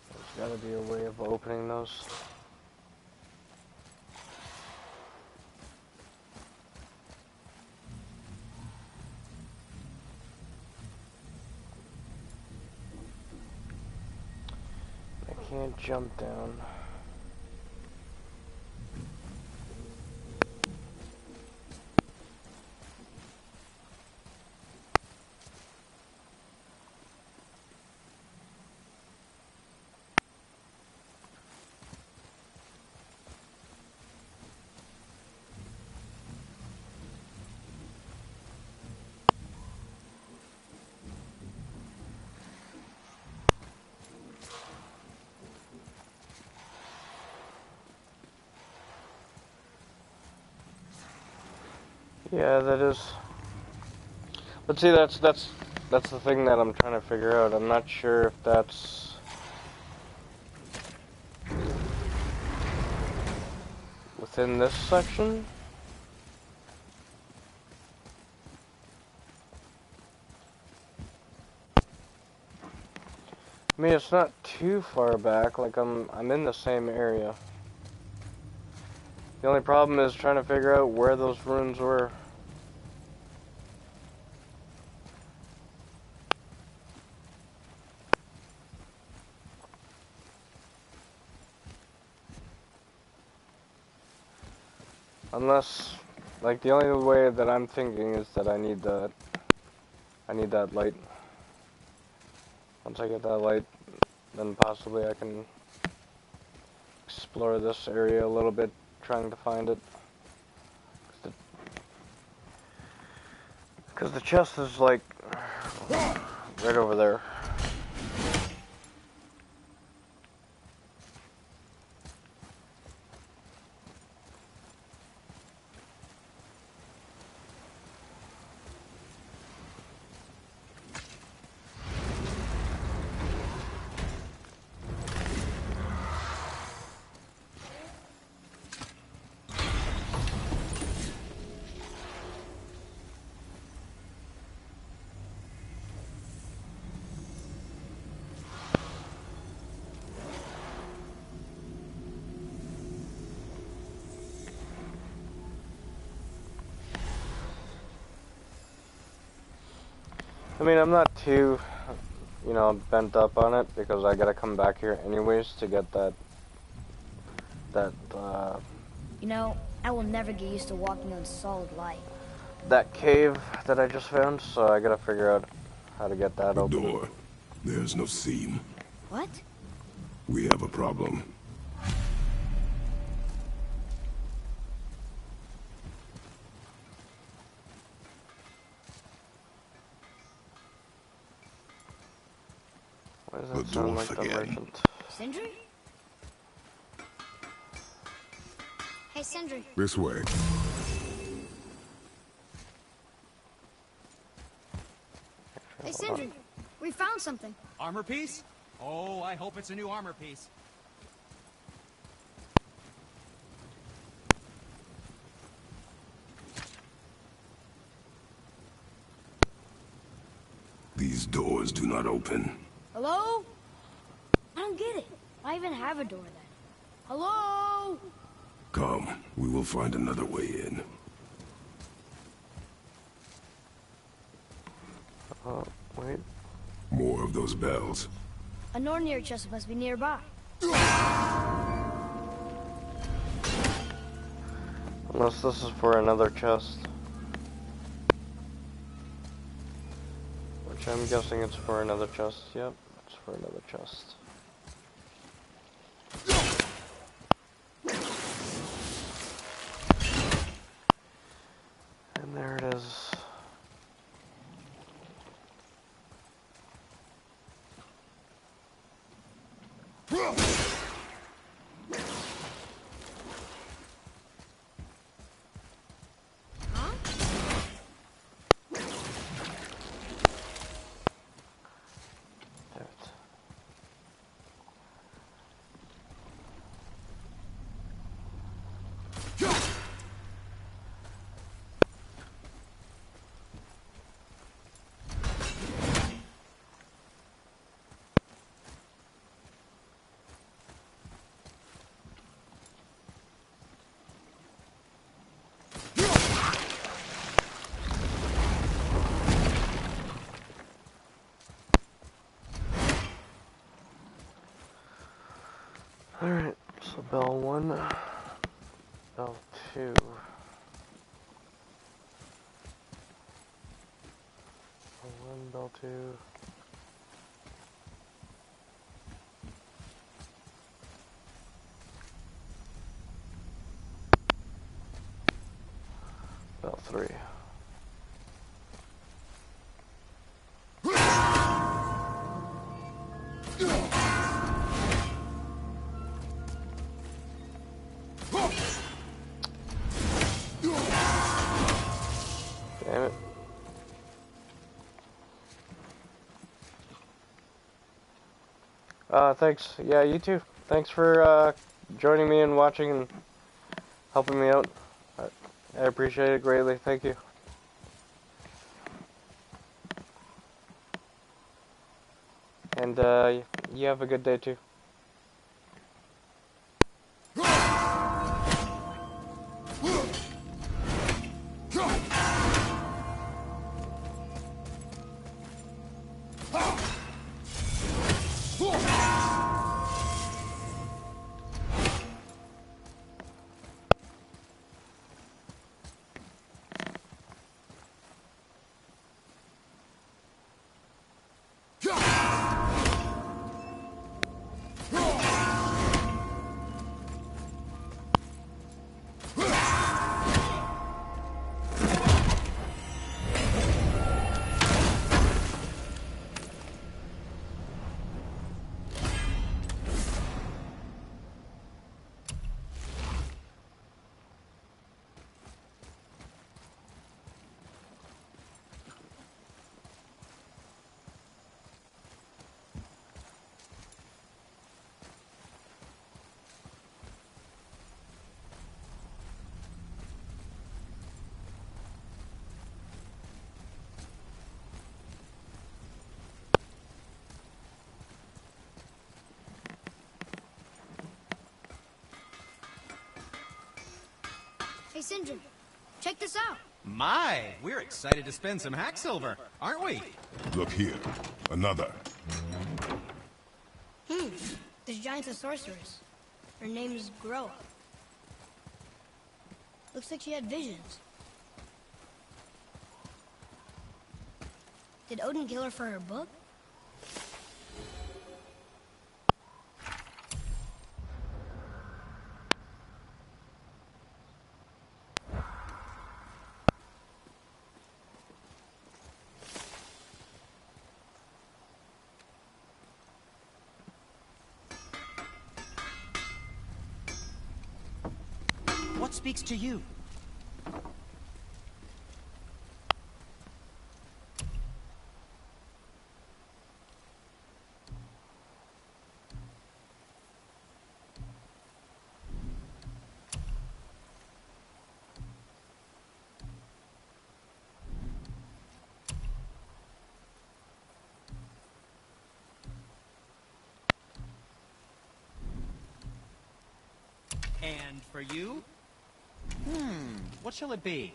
There's gotta be a way of opening those. can't jump down. Yeah, that is. But see, that's the thing that I'm trying to figure out. I'm not sure if that's within this section. I mean, it's not too far back. Like I'm in the same area. The only problem is trying to figure out where those runes were. Unless, like, the only way that I'm thinking is that I need that light. Once I get that light, then possibly I can explore this area a little bit, trying to find it. Because the chest is, like, right over there. I mean, I'm not too, you know, bent up on it, because I gotta come back here anyways to get that, You know, I will never get used to walking on solid light. that cave that I just found, so I gotta figure out how to get that The open. door. There's no seam. What? We have a problem. Why does The that sound like dwarf the again. merchant? Sindri? Hey, Sindri. This way. Hey, Sindri. We found something. Armor piece? Oh, I hope it's a new armor piece. These doors do not open. Hello? I don't get it. I even have a door then. Hello? Come, we will find another way in. Wait. More of those bells. A Nornir chest must be nearby. Unless this is for another chest. Which I'm guessing it's for another chest. Yep, it's for another chest. And there it is. Damn it. Alright, so bell 1, bell 2. Bell 1, bell 2. Bell 3. Damn it. Thanks. Yeah, you too. Thanks for joining me and watching and helping me out. I appreciate it greatly. Thank you. And you have a good day too. Hey, Sindri, check this out. My, we're excited to spend some hack silver, aren't we? Look here. Another. This giant's a sorceress. Her name's Groa. Looks like she had visions. Did Odin kill her for her book? What speaks to you? And for you? What shall it be?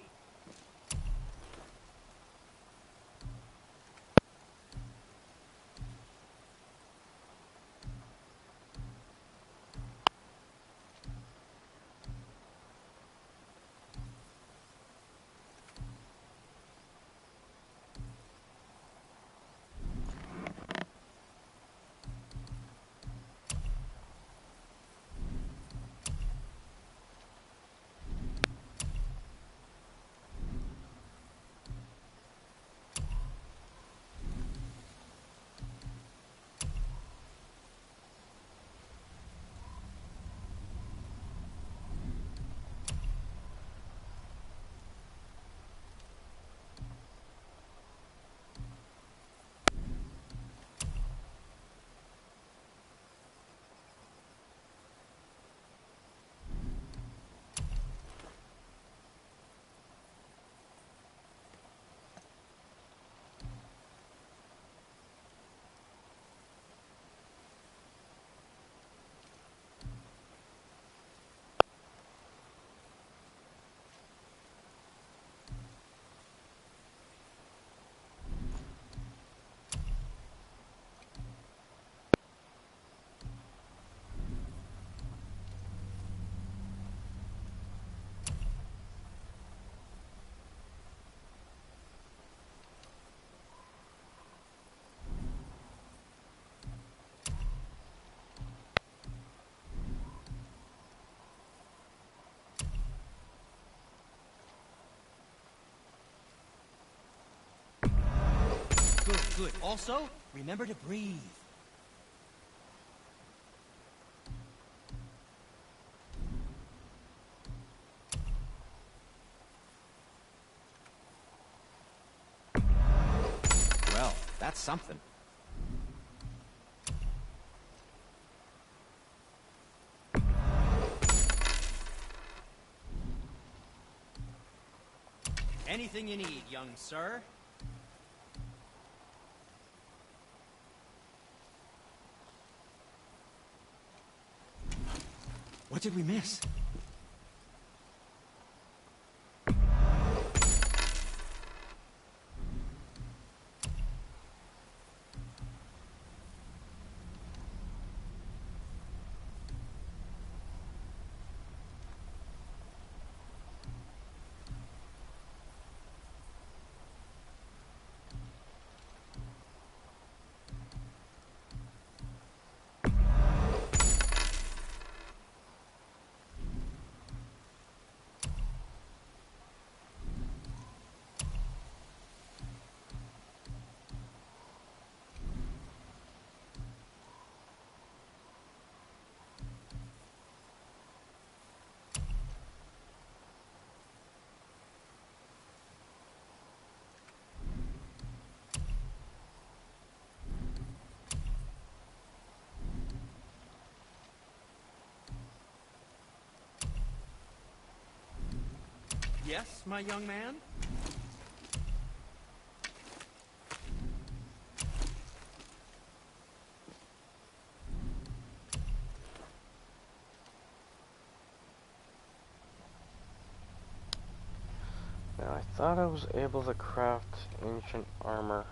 Good. Also, remember to breathe. Well, that's something. Anything you need, young sir. What did we miss? Yes, my young man? Now, I thought I was able to craft ancient armor.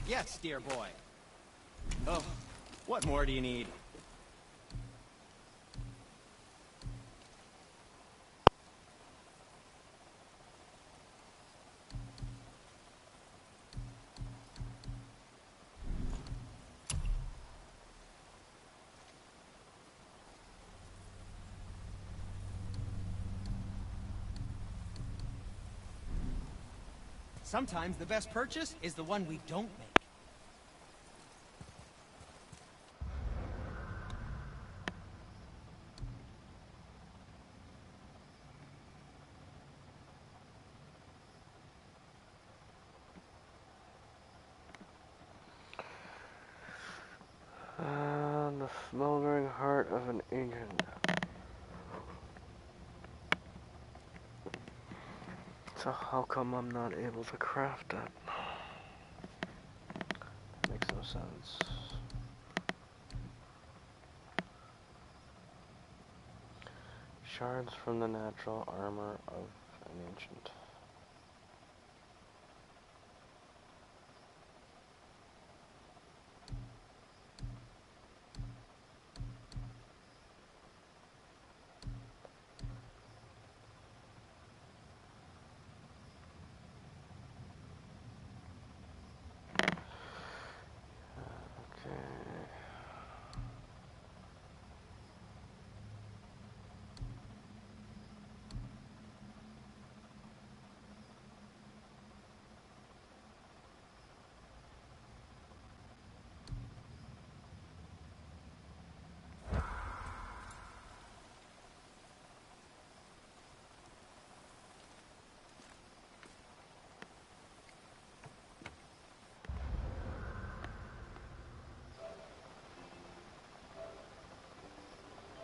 Yes, dear boy. Oh, what more do you need? Sometimes the best purchase is the one we don't make. The smoldering heart of an ancient. So how come I'm not able to craft that? Makes no sense. Shards from the natural armor of an ancient.